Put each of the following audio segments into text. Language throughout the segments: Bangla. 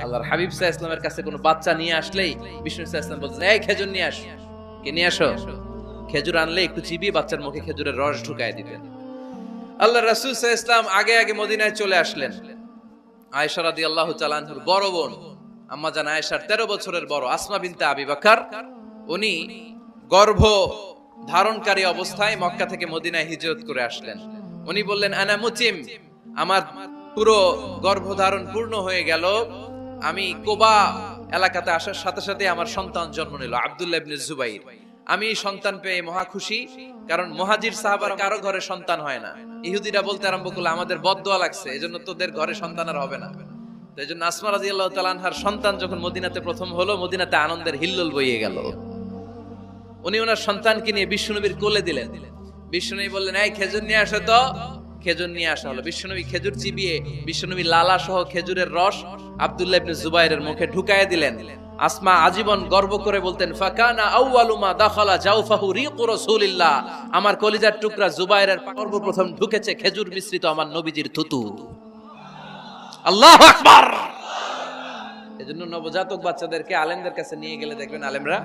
আল্লাহর হাবিব সাল্লাল্লাহু আলাইহি ওয়াসাল্লামের কাছে কোনো বাচ্চা নিয়ে আসলেই বিষ্ণু সাল্লাল্লাহু আলাইহি ওয়াসাল্লাম বলতেন, এই খেজুর নিয়ে আস, কে নিয়ে আসো। খেজুর আনলে একটু চিবিয়ে বাচ্চার মুখে খেজুরের রস ঢুকায় দিতেন। আল্লাহর রাসূল সাল্লাল্লাহু আলাইহি ওয়াসাল্লাম আগে আগে মদিনায় চলে আসলেন। আয়েশা রাদিয়াল্লাহু তাআলা আনহার বড় বোন, আম্মা জান আয়েশার 13 বছরের বড় আসমা বিনতে আবি বকর, উনি গর্ভ ধারণকারী অবস্থায় মক্কা থেকে মদিনায় হিজরত করে আসলেন। উনি বললেন, আনা মুতিম, আমার পুরো গর্ভধারণ পূর্ণ হয়ে গেল, আমি কোবা এলাকাতে আসার সাথে সাথে আমার সন্তান জন্ম নিল, আব্দুল্লাহ ইবনে জুবাইর। আমি সন্তান পেয়ে মহা খুশি, কারণ মুহাজির সাহাবার কারো ঘরে সন্তান হয় না। ইহুদিরা বলতে আরম্ভ করলো, আমাদের বদদোয়া লাগছে, এজন্য তোদের ঘরে সন্তান আর হবে না। তো এজন্য আসমা রাদিয়াল্লাহু তাআলা আনহার সন্তান যখন মদিনাতে প্রথম হলো, মদিনাতে আনন্দের হিল্লোল বইয়ে গেল। উনি ওনার সন্তানকে নিয়ে বিশ্বনবীর কোলে দিলেন। বিশ্বনবী বললেন, এই খেজুর নিয়ে আসো তো। খেজুর নিয়ে আসা হলো। বিশ্বনবী খেজুর চিবিয়ে বিশ্বনবী লালা সহ খেজুরের রস আব্দুল্লাহ ইবনে জুবাইরের মুখে ঢুকায় দিলেন। আসমা আজীবন গর্ব করে বলতেন, ফাকানা আউয়ালু মা দাখালা জাওফাহু রিকু রাসূলিল্লাহ, আমার কলিজার টুকরা জুবাইরের সর্বপ্রথম ঢুকেছে খেজুর মিশ্রিত আমার নবীজির থুতু। আল্লাহু আকবার। এজন্য নবজাতক বাচ্চাদেরকে আলেমদের কাছে নিয়ে গেলে দেখবেন আলেমরা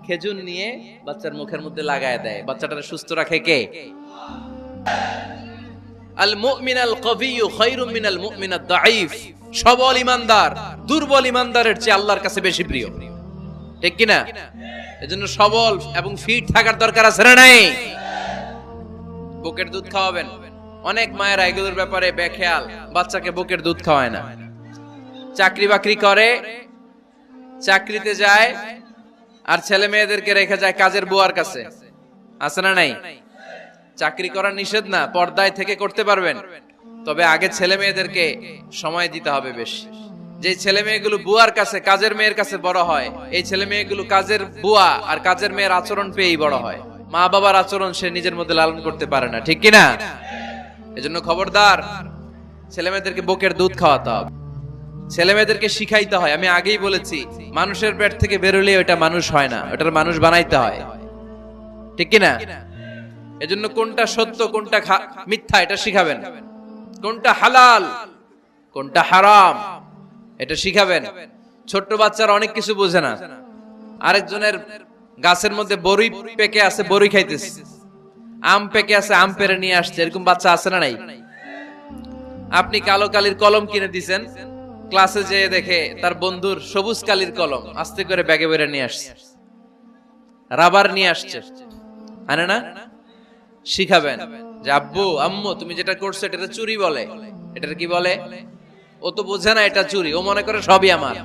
খেজুর নিয়ে বাচ্চার মুখের মধ্যে লাগায় দেয়। বাচ্চাটাকে সুস্থ রাখে কে? আল মুমিনাল কবিয়্যু খায়রুম মিনাল মুমিনাদ দাঈফ। সবল ঈমানদার দুর্বল ঈমানদারের চেয়ে আল্লাহর কাছে বেশি প্রিয়, ঠিক কি না? এজন্য সবল এবং ফিট থাকার দরকার আছে না নাই? বুকের দুধ খাওয়াবেন। অনেক মায়েরা এগুলোর ব্যাপারে বেখেয়াল, বাচ্চাকে বুকের দুধ খাওয়ায় না। চাকরি বাকরি করে, চাকরিতে যায়, আর ছেলে মেয়েদেরকে রেখে যায় কাজের বুয়ার কাছে, আছে না নাই? চাকরি করা নিষেধ না, পর্দায় থেকে করতে পারবেন, তবে আগে ছেলে মেয়েদেরকে সময় দিতে হবে বেশি। যে ছেলে মেয়েগুলো বুয়ার কাছে, কাজের মেয়ের কাছে বড় হয়, এই ছেলে মেয়েগুলো কাজের বুয়া আর কাজের মেয়ের আচরণ পেয়েই বড় হয়। মা বাবার আচরণ সে নিজের মধ্যে লালন করতে পারে না, ঠিক কিনা? এজন্য খবরদার, ছেলে মেয়েদেরকে বুকের দুধ খাওয়াতে হবে, ছেলে মেয়েদেরকে শিখাইতে হয়। আমি আগেই বলেছি, মানুষের পেট থেকে বেরোলে ওটা মানুষ হয় না, ওটার মানুষ বানাইতে হয়, ঠিক কিনা? এজন্য কোনটা সত্য কোনটা মিথ্যা এটা শিখাবেন, কোনটা হালাল কোনটা হারাম এটা শিখাবেন। ছোট্ট বাচ্চারা অনেক কিছু বোঝে না। আরেকজনের গাছের মধ্যে বড়ি পেকে আছে, বড়ি খাইতেছে, আম পেকে আছে, আম পেরে নিয়ে আসছে, এরকম বাচ্চা আছে না নাই? আপনি কালো কালির কলম কিনে দিছেন, ক্লাসে যেয়ে দেখে তার বন্ধুর সবুজ কালির কলম আস্তে করে ব্যাগে বেরে নিয়ে আসছে, রাবার নিয়ে আসছে, আনে না? শিখাবেন যে আব্বু আম্মু তুমি যেটা করছো এটা চুরি বলে, এটা কি বলে? ও তো বোঝে না এটা চুরি, ও মনে করে সবই আমার,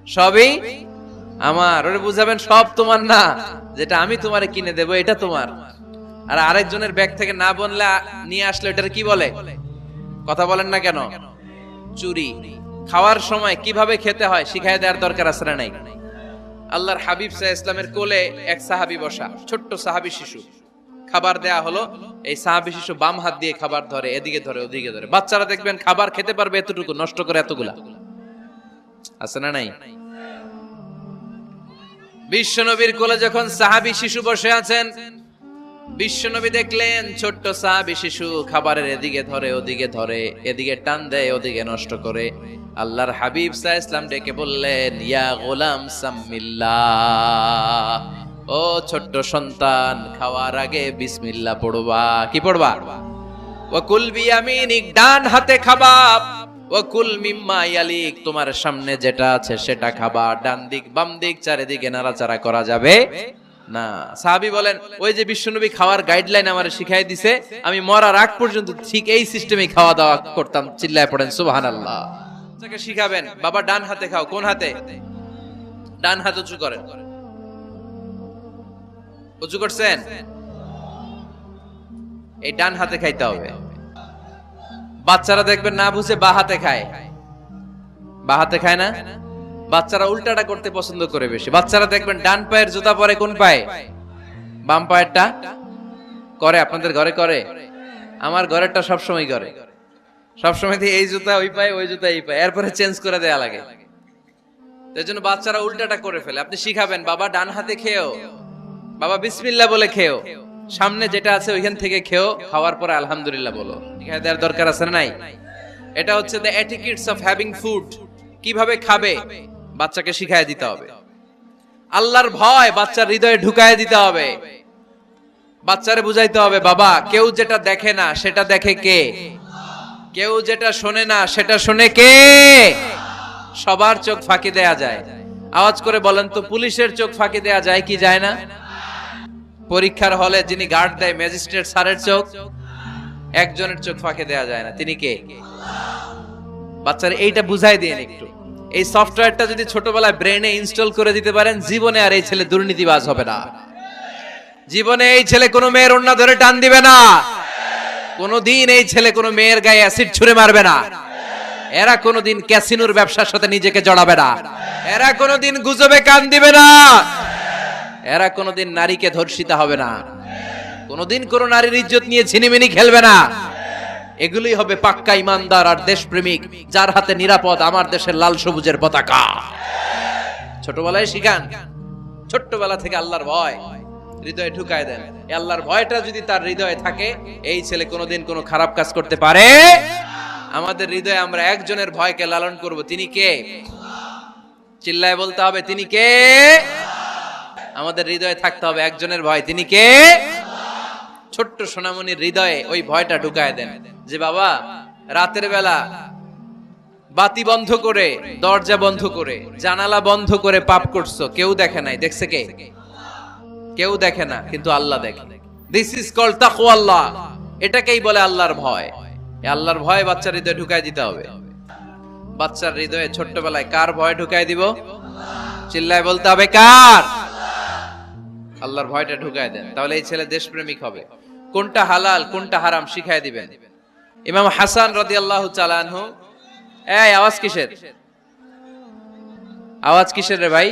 সবই আমার। ওরে বুঝাবেন সব তোমার না, যেটা আমি তোমারে কিনে দেবো এটা তোমার। আর আরেকজনের ব্যাগ থেকে না বললে নিয়ে আসলে এটার কি বলে? কথা বলেন না কেন? চুরি। খাওয়ার সময় কিভাবে খেতে হয় শিখাই দেওয়ার দরকার আছে না নাই? আল্লাহর হাবিব সাল্লাল্লাহু আলাইহি ওয়াসাল্লামের কোলে এক সাহাবী বসা, ছোট্ট সাহাবী শিশু, খাবার দেয়া হলো। এই সাহাবী শিশু বাম হাত দিয়ে খাবার ধরে, এদিকে ধরে ওদিকে ধরে। বাচ্চারা দেখবেন খাবার খেতে পারবে এতটুকু, নষ্ট করে এতগুলা, আছে না নাই? বিশ্বনবীর কোলে যখন সাহাবী শিশু বসে আছেন, বিশ্বনবী দেখলেন ছোট্ট সাহাবী শিশু খাবারের এদিকে ধরে ওদিকে ধরে, এদিকে টান দেয় ওদিকে নষ্ট করে। আল্লাহর হাবিব সাল্লাল্লাহু আলাইহি ওয়াসাল্লাম ডেকে বললেন, ইয়া গোলাম সাম্মিল্লাহ, ও ছোট্ট সন্তান, খাওয়ার আগে বিসমিল্লাহ পড়বা। কি পড়বা? ওয়া কুল বিয়ামিনিক, ডান হাতে খাবা। ওয়া কুল মিম্মা ইয়ালিক, তোমার সামনে যেটা আছে সেটা খাবা। ডান দিক বাম দিক চারিদিকে নাড়াচাড়া করা যাবে না। সাহাবী বলেন, ওই যে বিশ্বনবী খাওয়ার গাইডলাইন আমারে শিখাই দিছে, আমি মরার আগ পর্যন্ত ঠিক এই সিস্টেমে খাওয়া দাওয়া করতাম। চিল্লায় পড়েন সুবহানাল্লাহ। তাকে শিখাবেন, বাবা ডান হাতে খাও। কোন হাতে? ডান হাত উঁচু করেন। উঁচু করছেন? এই ডান হাতে খাইতে হবে। বাচ্চারা দেখবেন না বুঝে বা হাতে খায়, বা হাতে খায় না। বাচ্চারা উল্টাটা করতে পছন্দ করে বেশি। বাচ্চারা দেখবেন ডান পায়ের জুতা পরে কোন পায়ে? বাম পায়েরটা করে। আপনাদের ঘরে করে? আমার ঘরেরটা সবসময় করে। সবসময় এই জুতা ওই পায়ে, ওই জুতা এই পায়ে, এরপরে চেঞ্জ করে দেয়া লাগে। তাই জন্য বাচ্চারা উল্টাটা করে ফেলে। আপনি শিখাবেন, বাবা ডান হাতে খেও, বাবা বিসমিল্লাহ বলে খেও, সামনে যেটা আছে ওইখান থেকে খেও, খাওয়ার পরে আলহামদুলিল্লাহ বলো। শিখায় দেওয়ার দরকার আছে না নাই? এটা হচ্ছে the etiquettes of having food. কিভাবে খাবে বাচ্চাকে শিখায় দিতে হবে। আল্লাহর ভয় বাচ্চার হৃদয়ে ঢুকায় দিতে হবে। বাচ্চারে বুঝাইতে হবে, বাবা কেউ যেটা দেখে না সেটা দেখে কে, কেউ যেটা শোনে না সেটা শোনে কে। সবার চোখ ফাঁকি দেয়া যায়। আওয়াজ করে বলেন তো, পুলিশের চোখ ফাঁকি দেয়া যায় কি যায় না? পরীক্ষার হলে যিনি গার্ড দেয় ম্যাজিস্ট্রেট স্যারের চোখ, একজনের চোখ ফাঁকি দেয়া যায় না, তিনি কে? বাচ্চারা এইটা বুঝাই দিয়ে একটু। এই সফটওয়্যারটা যদি ছোটবেলায় ব্রেনে ইনস্টল করে দিতে পারেন, জীবনে আর এই ছেলে দুর্নীতিবাজ হবে না। জীবনে এই ছেলে কোনো মেয়ের ওড়না ধরে টান দিবে না। কোনোদিন এই ছেলে কোনো মেয়ের গায়ে অ্যাসিড ছুঁড়ে মারবে না। এরা কোনোদিন ক্যাসিনোর ব্যবসার সাথে নিজেকে জড়াবে না। এরা কোনোদিন গুজবে কান দিবে না। এরা কোনোদিন নারীকে ধর্ষিতা হবে না। কোনোদিন কোনো নারীর ইজ্জত নিয়ে ছিনিমিনি খেলবে না। এগুলোই হবে পাক্কা ইমানদার আর দেশপ্রেমিক, যার হাতে নিরাপদ আমার দেশের লাল সবুজের পতাকা। ছোটবেলায় শিখান, ছোট্টবেলা থেকে আল্লাহর ভয় হৃদয়ে ঢুকায় দেন। এই আল্লাহর ভয়টা যদি তার হৃদয়ে থাকে, এই ছেলে কোনোদিন কোনো খারাপ কাজ করতে পারে। আমাদের হৃদয়ে আমরা একজনের ভয়কে লালন করব, তিনি কে? চিল্লায় বলতে হবে, তিনি কে? আমাদের হৃদয়ে থাকতে হবে একজনের ভয়, তিনি কে? ছোট্ট সোনামণির হৃদয়ে ওই ভয়টা ঢুকায় দেন যে বাবা রাতের বেলা বাতি বন্ধ করে, দরজা বন্ধ করে, জানালা বন্ধ করে পাপ করছো, কেউ দেখে নাই। দেখছে কে? কেউ দেখে না, কিন্তু আল্লাহ দেখে। দিস ইজ কল্ড তাকওয়াল্লাহ। এটাকেই বলে আল্লাহর ভয়। এই আল্লাহর ভয় বাচ্চার হৃদয়ে ঢুকায় দিতে হবে। বাচ্চার হৃদয়ে ছোট্টবেলায় কার ভয় ঢুকায় দিব? চিল্লায় বলতে হবে, কার? আল্লাহর ভয়টা ঢুকায় দেন, তাহলে এই ছেলে দেশপ্রেমিক হবে। কোনটা হালাল কোনটা হারাম শিখায় দিবেন। ইমাম হাসান রাদিয়াল্লাহু তাআলা আনহু, এই আওয়াজ কিসের? আওয়াজ কিসের রে ভাই?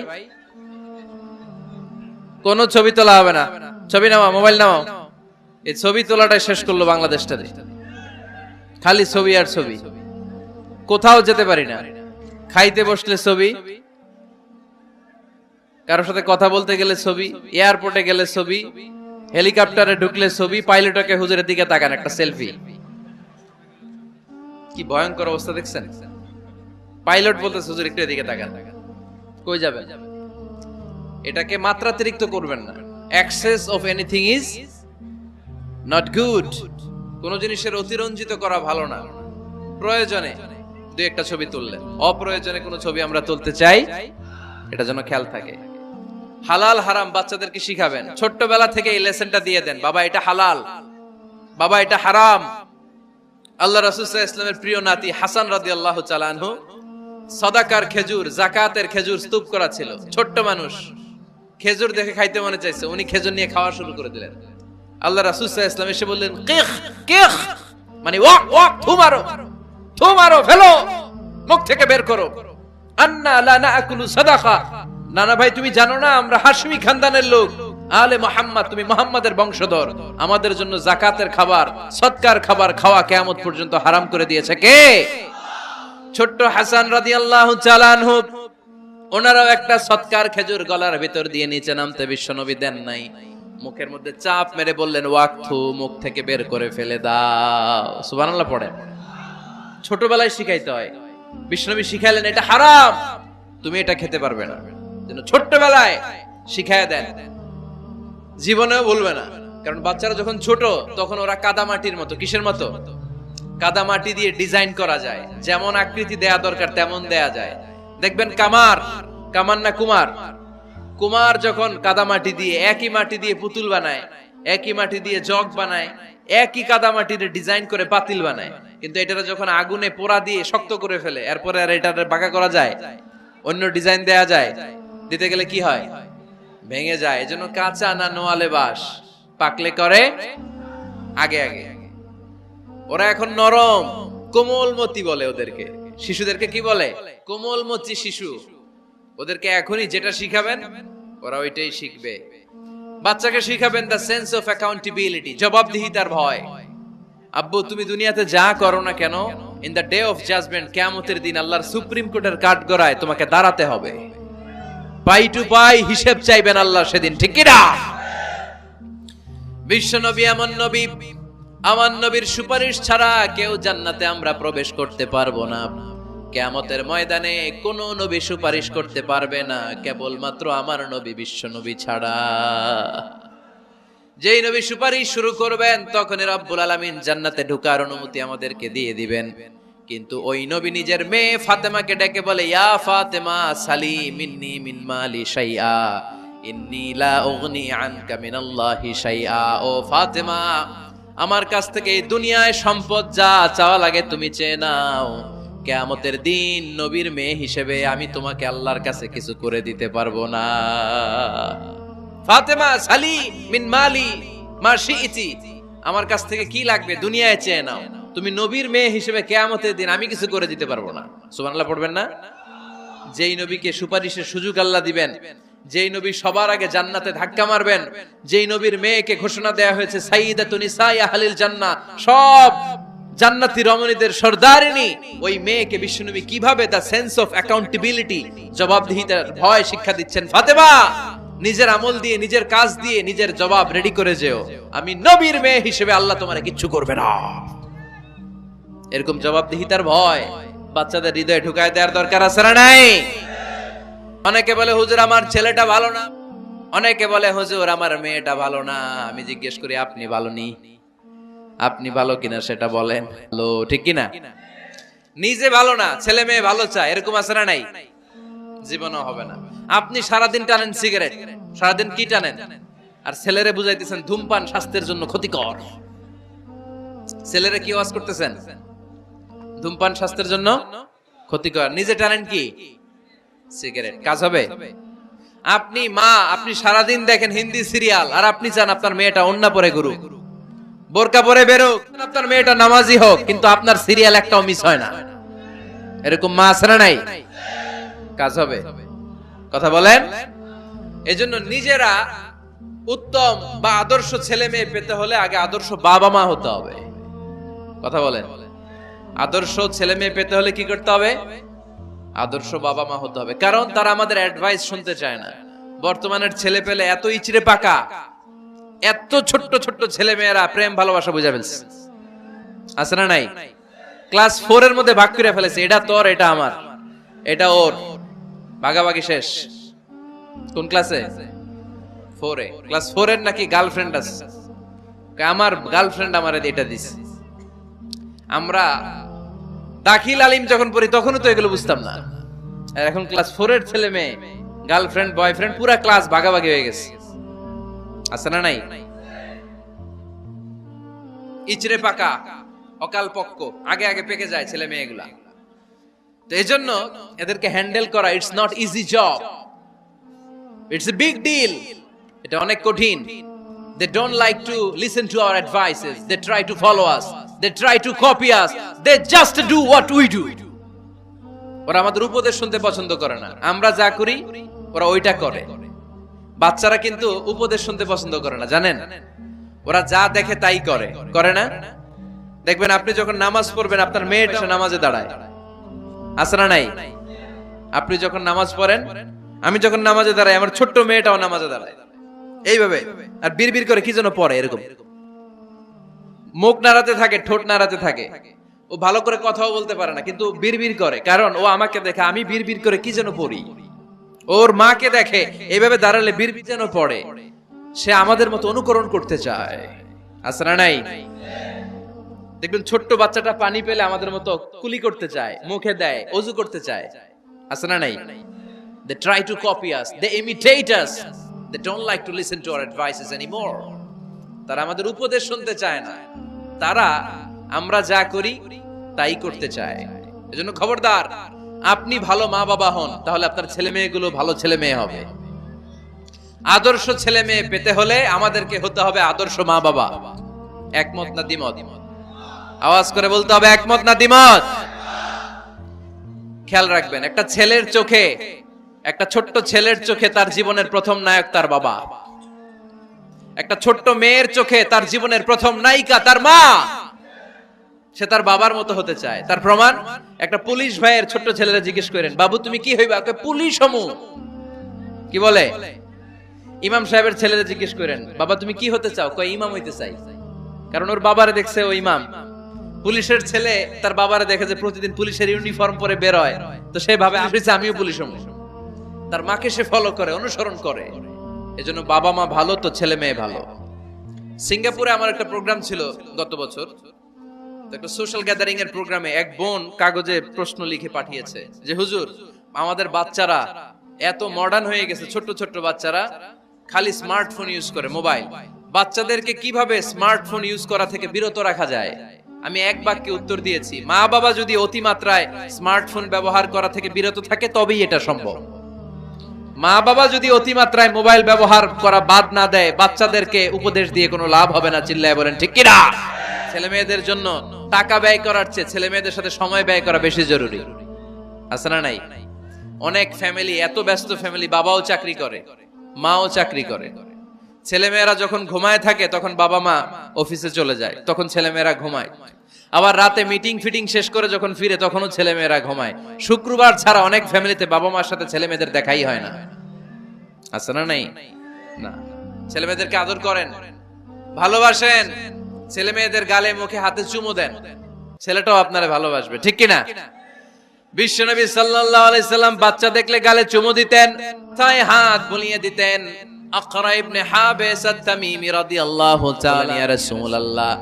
কোন ছবি তোলা হবে না। ছবি নামাও, মোবাইল নামাও। এই ছবি তোলাটাই শেষ করলো বাংলাদেশটাতে। খালি ছবি আর ছবি, কোথাও যেতে পারি না। খাইতে বসলে ছবি, কারোর সাথে কথা বলতে গেলে ছবি, এয়ারপোর্টে গেলে ছবি, হেলিকপ্টারে ঢুকলে ছবি, পাইলটকে হুজুরের দিকে তাকান একটা সেলফি। কি ভয়ঙ্কর অবস্থা দেখছেন? পাইলট বলতে হুজুর একটু এদিকে তাকান। কই যাবেন? এটাকে মাত্রাতিরিক্ত করবেন না। Access of anything is not good. কোন জিনিসের অতিরঞ্জিত করা ভালো না। প্রয়োজনে দুই একটা ছবি তুললেন, অপ্রয়োজনে কোনো ছবি আমরা তুলতে চাই, এটা যেন খেয়াল থাকে। হালাল হারাম বাচ্চাদেরকে শিখাবেন, ছোট্টবেলা থেকে এই লেসনটা দিয়ে দেন। বাবা এটা হালাল, বাবা এটা হারাম। আল্লাহ রাসূল সাল্লাল্লাহু আলাইহি ওয়াসাল্লামের প্রিয় নাতি হাসান রাদিয়াল্লাহু তাআলা আনহু সাদাকার খেজুর, যাকাতের খেজুর স্তূপ করা ছিল। ছোট্ট মানুষ, খেজুর দেখে খাইতে মনে চাইছে, উনি খেজুর নিয়ে খাওয়া শুরু করে দিলেন। আল্লাহ রাসূল সাল্লাল্লাহু আলাইহি ওয়াসাল্লাম এসে বললেন, কিখ কিখ, মানে ওয়াক ওয়াক, থু মারো, থু মারো, ফেলো, মুখ থেকে বের করো। আন্না লা নাআকুলু সাদাকা, নানা ভাই তুমি জানো না আমরা হাশমি খানদানের লোক, আলে মুহাম্মদ, তুমি মুহাম্মাদের বংশধর, আমাদের জন্য যাকাতের খাবার, সদকার খাবার খাওয়া কিয়ামত পর্যন্ত হারাম করে দিয়েছে কে? ছোট্ট হাসান রাদিয়াল্লাহু তাআলা আনহু, ওনারাও একটা সদকার খেজুর গলার ভিতর দিয়ে নিচে নামতে বিশ্বনবী দেন নাই। মুখের মধ্যে চাপ মেরে বললেন, ওয়াকথু, মুখ থেকে বের করে ফেলে দাও। সুবহানাল্লাহ পড়েন। ছোটবেলায় শিখাইতে হয়। বিশ্বনবী শিখাইলেন এটা হারাম, তুমি এটা খেতে পারবে না, যেন ছোট্টবেলায় শিখায় দেন, জীবনেও ভুলবে না। কারণ বাচ্চারা যখন ছোট তখন ওরা কাদামাটির মতো। কিসের মতো? কাদামাটি দিয়ে ডিজাইন করা যায়, যেমন আকৃতি দেয়া দরকার তেমন দেয়া যায়। দেখবেন কামার, কামার না কুমার, কুমার যখন কাদামাটি দিয়ে, একই মাটি দিয়ে পুতুল বানায়, একই মাটি দিয়ে জগ বানায়, একই কাদামাটি দিয়ে ডিজাইন করে পাতিল বানায়, কিন্তু এটা যখন আগুনে পোড়া দিয়ে শক্ত করে ফেলে, এরপরে আর এটা বাঁকা করা যায়, অন্য ডিজাইন দেয়া যায়, দিতে গেলে কি হয়? ভেঙে যায়। এজন্য কাঁচা না নোয়ালে বাস, পাকলে করে আগে আগে। ওরা এখন নরম, কোমলমতি বলে ওদেরকে। শিশুদেরকে কি বলে? কোমলমতি শিশু। ওদেরকে এখনই যেটা শিখাবেন ওরা ওইটাই শিখবে। বাচ্চাকে শিখাবেন দ্য সেন্স অফ অ্যাকাউন্টেবিলিটি, জবাবদিহিতার ভয়। আব্বু তুমি দুনিয়াতে যা করো না কেন, in the day of judgement, কিয়ামতের দিন আল্লাহর সুপ্রিম কোর্টের কাঠগড়ায় তোমাকে দাঁড়াতে হবে। পাই টু পাই হিসেব চাইবেন আল্লাহ সেদিন, ঠিক কি না? বিশ্ব নবী এমন নবী, আমার নবীর সুপারিশ ছাড়া কেউ জান্নাতে আমরা প্রবেশ করতে পারবো না। কিয়ামতের ময়দানে কোন নবী সুপারিশ করতে পারবে না কেবলমাত্র আমার নবী, বিশ্ব নবী ছাড়া। যেই নবী সুপারিশ শুরু করবেন তখনই রব্বুল আলামিন জান্নাতে ঢোকার অনুমতি আমাদেরকে দিয়ে দিবেন। কিন্তু ওই নবী নিজের মেয়ে ফাতেমাকে ডেকে বলে, ইয়া ফাতেমা সালি মিন্নি মিন মালি শাইআ ইন্নী লা উগনি আনকা মিনাল্লাহি শাইআ। ও ফাতেমা, আমার কাছ থেকে এই দুনিয়ায় সম্পদ যা চাওয়া লাগে তুমি চেয়ে নাও, কিয়ামতের দিন নবীর মেয়ে হিসেবে আমি তোমাকে আল্লাহর কাছে কিছু করে দিতে পারবো না। ফাতেমা সালি মিন মালি মা শিইতি, আমার কাছ থেকে কি লাগবে দুনিয়ায় চেয়ে নাও, তুমি নবীর মেয়ে হিসেবে কিয়ামতের দিন আমি কিছু করে দিতে পারবো না। সুবহানাল্লাহ পড়বেন না? যেই নবীকে সুপারিশের সুযোগ আল্লাহ দিবেন, যেই নবী সবার আগে জান্নাতে ধাক্কা মারবেন, যেই নবীর মেয়েকে ঘোষণা দেয়া হয়েছে সাইয়্যিদাতুন নিসাই আহলিল জান্নাহ, সব জান্নাতি রমণীদের সর্দারিনী, ওই মেয়েকে বিশ্বনবী কিভাবে দা সেন্স অফ অ্যাকাউন্টেবিলিটি, জবাবদিহিতার ভয় শিক্ষা দিচ্ছেন। ফাতেমা, নিজের আমল দিয়ে, নিজের কাজ দিয়ে নিজের জবাব রেডি করে যেও, আমি নবীর মেয়ে হিসেবে আল্লাহ তোমারে কিচ্ছু করবে না। এরকম জবাবদিহিতার ভয় বাচ্চাদের হৃদয়ে ঢুকায় দেওয়ার দরকার আছে না নাই? অনেকে বলে হুজুর আমার ছেলেটা ভালো না, অনেকে বলে হুজুর আমার মেয়েটা ভালো না। আমি জিজ্ঞেস করি আপনি ভালো নি? আপনি ভালো কিনা সেটা বলেন। ভালো, ঠিক কিনা? নিজে ভালো না, ছেলে মেয়ে ভালো চায়, এরকম আছে না নাই? জীবনও হবে না। আপনি সারাদিন টানেন সিগারেট, সারাদিন কি টানেন, আর ছেলেরে বুঝাইতেছেন ধূমপান স্বাস্থ্যের জন্য ক্ষতিকর। ছেলেরে কি ওয়াজ করতেছেন? ধূমপান স্বাস্থ্যের জন্য ক্ষতিকর। নিজে টানেন কি? সিগারেট। কাজ হবে? আপনি মা, আপনি সারাদিন দেখেন হিন্দি সিরিয়াল, আর আপনি চান আপনার মেয়েটা ওন্না পরে ঘুরুক, বোরকা পরে বেরোক, আপনার মেয়েটা নামাজি হোক, কিন্তু আপনার সিরিয়াল একটাও মিস হয় না। এরকম মা আছে না নাই? কাজ হবে? কথা বলেন। এজন্য নিজেরা উত্তম বা আদর্শ ছেলে মেয়ে পেতে হলে আগে আদর্শ বাবা মা হতে হবে। কথা বলেন। আদর্শ ছেলে মেয়ে পেতে হলে কি করতে হবে? আদর্শ বাবা মা হতে হবে। কারণ তারা আমাদের অ্যাডভাইস শুনতে চায় না। বর্তমানের ছেলে পেলে এত ইচড়ে পাকা, এত ছোট্ট ছোট্ট ছেলে মেয়েরা প্রেম ভালোবাসা বুঝা ফেলছে, আছে না নাই? ক্লাস 4 এর মধ্যে ভাগ করে ফেলেছে, এটা তোর, এটা আমার, এটা ওর, ভাগাভাগি শেষ। কোন ক্লাসে? 4 এ। ক্লাস 4 এর নাকি গার্লফ্রেন্ড আছে, আমার গার্লফ্রেন্ড আমারে এটা দিছে। আমরা দাখিল আলিম যখন পড়ি তখনও তো এগুলো বুঝতাম না। এখন ক্লাস 4 এর ছেলে মেয়ে গার্লফ্রেন্ড বয়ফ্রেন্ড পুরা ক্লাস ভাগাভাগি হয়ে গেছে, আছে না নাই? ইচড়ে পাকা, অকাল পক্ক, আগে আগে পেকে যায় ছেলে মেয়েগুলা। তো এজন্য এদেরকে হ্যান্ডেল করা it's not easy job, it's a big deal. এটা অনেক কঠিন। They don't like to listen to our advices. They try to follow us. They try to copy us. They just do what we do. ওরা আমাদের উপদেশ শুনতে পছন্দ করে না। আমরা যা করি ওরা ওইটা করে। বাচ্চারা কিন্তু উপদেশ শুনতে পছন্দ করে না, জানেন? ওরা যা দেখে তাই করে, করে না? দেখবেন আপনি যখন নামাজ পড়বেন আপনার মেয়েটা নামাজে দাঁড়ায়, আছে না নাই? আপনি যখন নামাজ পড়েন, আমি যখন নামাজে দাঁড়াই, আমার ছোট্ট মেয়েটাও নামাজে দাঁড়ায় এইভাবে, আর বিড়বিড় করে কি যেন পড়ে, এরকম মুখ নাড়াতে থাকে, ঠোঁট নাড়াতে থাকে। ও ভালো করে কথাও বলতে পারে না, কিন্তু বিড়বিড় করে, কারণ ও আমাকে দেখে আমি বিড়বিড় করে কি যেন পড়ি। ওর মাকে দেখে এইভাবে দাঁড়ালে বিড়বিড় যেন পড়ে, সে আমাদের মতো অনুকরণ করতে চায়, আছে না নাই? দেখবেন ছোট্ট বাচ্চাটা পানি পেলে আমাদের মতো কুলি করতে চায়, মুখে দেয়, ওযু করতে চায়, আছে না নাই? They try to copy us, they imitate us, they don't like to listen to our advices anymore. তারা আমাদের উপদেশ শুনতে চায় না, তারা আমরা যা করি তাই করতে চায়। এজন্য খবরদার, আপনি ভালো মা বাবা হন, তাহলে আপনার ছেলে মেয়েগুলো ভালো ছেলে মেয়ে হবে। আদর্শ ছেলে মেয়ে পেতে হলে আমাদেরকে হতে হবে আদর্শ মা বাবা। একমত না দ্বিমত? আওয়াজ করে বলতে হবে একমত না দ্বিমত? খেয়াল রাখবেন, একটা ছেলের চোখে, একটা ছোট্ট ছেলের চোখে তার জীবনের প্রথম নায়ক তার বাবা। একটা ছোট্ট মেয়ের চোখে তার জীবনের প্রথম নায়িকা তার মা। সে তার বাবার মতো হতে চায়। তার প্রমাণ, একটা পুলিশ ভাইয়ের ছোট্ট ছেলেরা জিজ্ঞেস করেন, বাবু তুমি কি হইবা? পুলিশ হমু। কি বলে? ইমাম সাহেবের ছেলেরা জিজ্ঞেস করেন, বাবা তুমি কি হতে চাও? কয় ইমাম হইতে চাই। কারণ ওর বাবারে দেখছে ও ইমাম, পুলিশের ছেলে তার বাবারে দেখে যে প্রতিদিন পুলিশের ইউনিফর্ম পরে বের হয়, তো সে ভাবে আমিও পুলিশ হব। তার মাকে সে ফলো করে, অনুসরণ করে। এজন্য বাবা মা ভালো তো ছেলে মেয়ে ভালো। সিঙ্গাপুরে আমার একটা প্রোগ্রাম ছিল গত বছর, একটা সোশ্যাল গ্যাদারিং এর প্রোগ্রামে এক বোন কাগজে প্রশ্ন লিখে পাঠিয়েছে যে হুজুর, আমাদের বাচ্চারা এত মডার্ন হয়ে গেছে, ছোট ছোট বাচ্চারা খালি স্মার্টফোন ইউজ করে, মোবাইল। বাচ্চাদেরকে কিভাবে স্মার্টফোন ইউজ করা থেকে বিরত রাখা যায়? আমি এক বাক্যে উত্তর দিয়েছি, মা বাবা যদি অতিমাত্রায় স্মার্টফোন ব্যবহার করা থেকে বিরত থাকে তবেই এটা সম্ভব। মা বাবা যদি অতিমাত্রায় মোবাইল ব্যবহার করা বাদ না দেয়, বাচ্চাদেরকে উপদেশ দিয়ে কোনো লাভ হবে না। চিল্লায় বলেন ঠিক কি না? ছেলে মেয়েদের জন্য টাকা ব্যয় করার চেয়ে ছেলে মেয়েদের সাথে সময় ব্যয় করা বেশি জরুরি। আছে না নাই? অনেক ফ্যামিলি, এত ব্যস্ত ফ্যামিলি, বাবাও চাকরি করে, মাও চাকরি করে। ছেলে মেয়েরা যখন ঘুমায় থাকে তখন বাবা মা অফিসে চলে যায়, তখন ছেলে মেয়েরা ঘুমায়। আবার রাতে মিটিং ফিটিং শেষ করে যখন ফিরে তখনও ছেলে মেয়েরা ঘুমায়। শুক্রবার ছাড়া অনেক ফ্যামিলিতে বাবা মার সাথে ছেলে মেয়েদের দেখাই হয় না। আছে না নাই? না। ছেলে মেয়েদেরকে আদর করেন, ভালোবাসেন, ছেলে মেয়েদের গালে মুখে হাতে চুমু দেন, ছেলেটাও আপনারা ভালোবাসবে। ঠিক কিনা? বিশ্বনবী সাল্লাল্লাহু আলাইহি সাল্লাম বাচ্চা দেখলে গালে চুমু দিতেন, তাই হাত বুলিয়ে দিতেন। আকরা ইবনে হাবিস আত-তামিমি রাদিয়াল্লাহু তাআলা, ইয়া রাসূলুল্লাহ,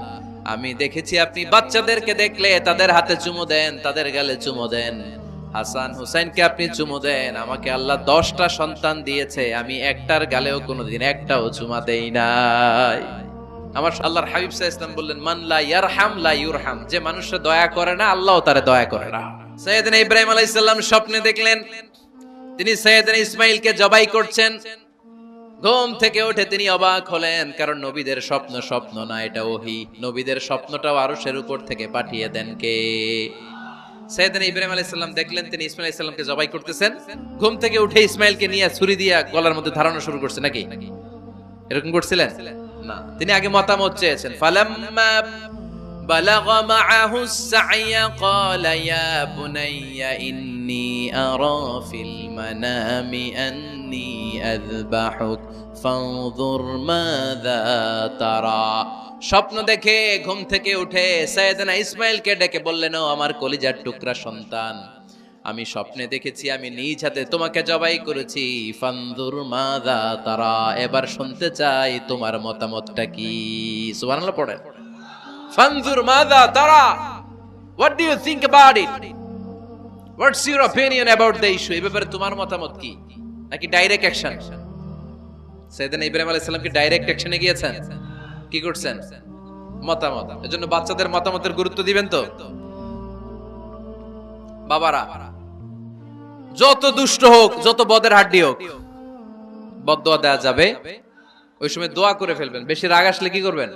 আমি দেখেছি আপনি বাচ্চাদেরকে দেখলে তাদের হাতে চুমু দেন, তাদের গালে চুমু দেন। হাসান হুসাইনকে আপনি চুমু দেন। আমাকে আল্লাহ 10টা সন্তান দিয়েছে, আমি একটার গালেও কোনোদিন একটাও চুমা দেই নাই। আমার আল্লাহর হাবিব সাল্লাল্লাহু আলাইহি ওয়াসাল্লাম বললেন, মান লা ইয়ারহাম লা ইউরহাম, যে মানুষে দয়া করে না আল্লাহও তারে দয়া করে না। সাইয়েদনা ইব্রাহিম আলাইহিস সালাম স্বপ্নে দেখলেন তিনি সাইয়েদনা ইসমাঈলকে জবাই করছেন। ঘুম থেকে উঠে তিনি অবাক হলেন, কারণ নবীদের স্বপ্ন স্বপ্ন না, এটা ওহী। নবীদের স্বপ্নটাও আরশের উপর থেকে পাঠিয়ে দেন কে? সাইয়েদনা ইব্রাহিম আলাইহিস সালাম দেখলেন তিনি ইসমাঈল আলাইহিস সালামকে জবাই করতেছেন। ঘুম থেকে উঠে ইসমাঈলকে নিয়ে ছুরি দিয়ে গলার মধ্যে ধারানো শুরু করছে নাকি? এরকম করছিলেন না, তিনি আগে মতামত চেয়েছেন। ফালাম্মা বালাগা মাআহু সা'য়া ক্বালা ইয়া বুনাইয়া ইন্নী আরা ফিল মানামি আন্নী আযবাহুক ফানজুর মাযা তারা। স্বপ্ন দেখে ঘুম থেকে উঠে সাইয়েদনা ইসমাঈলকে ডেকে বললেন, ও আমার কলিজার টুকরা সন্তান, আমি স্বপ্নে দেখেছি আমি নিজ হাতে তোমাকে জবাই করেছি। ফানজুর মাযা তারা, এবার শুনতে চাই তোমার মতামতটা কি? সুবহানাল্লাহ পড়েন। ফানজুর মাযা তারা, what do you think about it? What's your opinion about the issue? এই ব্যাপারে তোমার মতামত কি? নাকি ডাইরেক্ট অ্যাকশন? সাইয়েদনা ইব্রাহিম আলাইহিস সালাম কি ডাইরেক্ট অ্যাকশনে গিয়েছেন? কি করছেন? মতামত। এজন্য বাচ্চাদের মতামতের গুরুত্ব দিবেন তো। বাবারা যত দুষ্ট হোক, যত বদের হাড্ডি হোক, বদদোয়া দেয়া যাবে, ওই সময় দোয়া করে ফেলবেন। বেশি রাগ আসলে কি করবেন?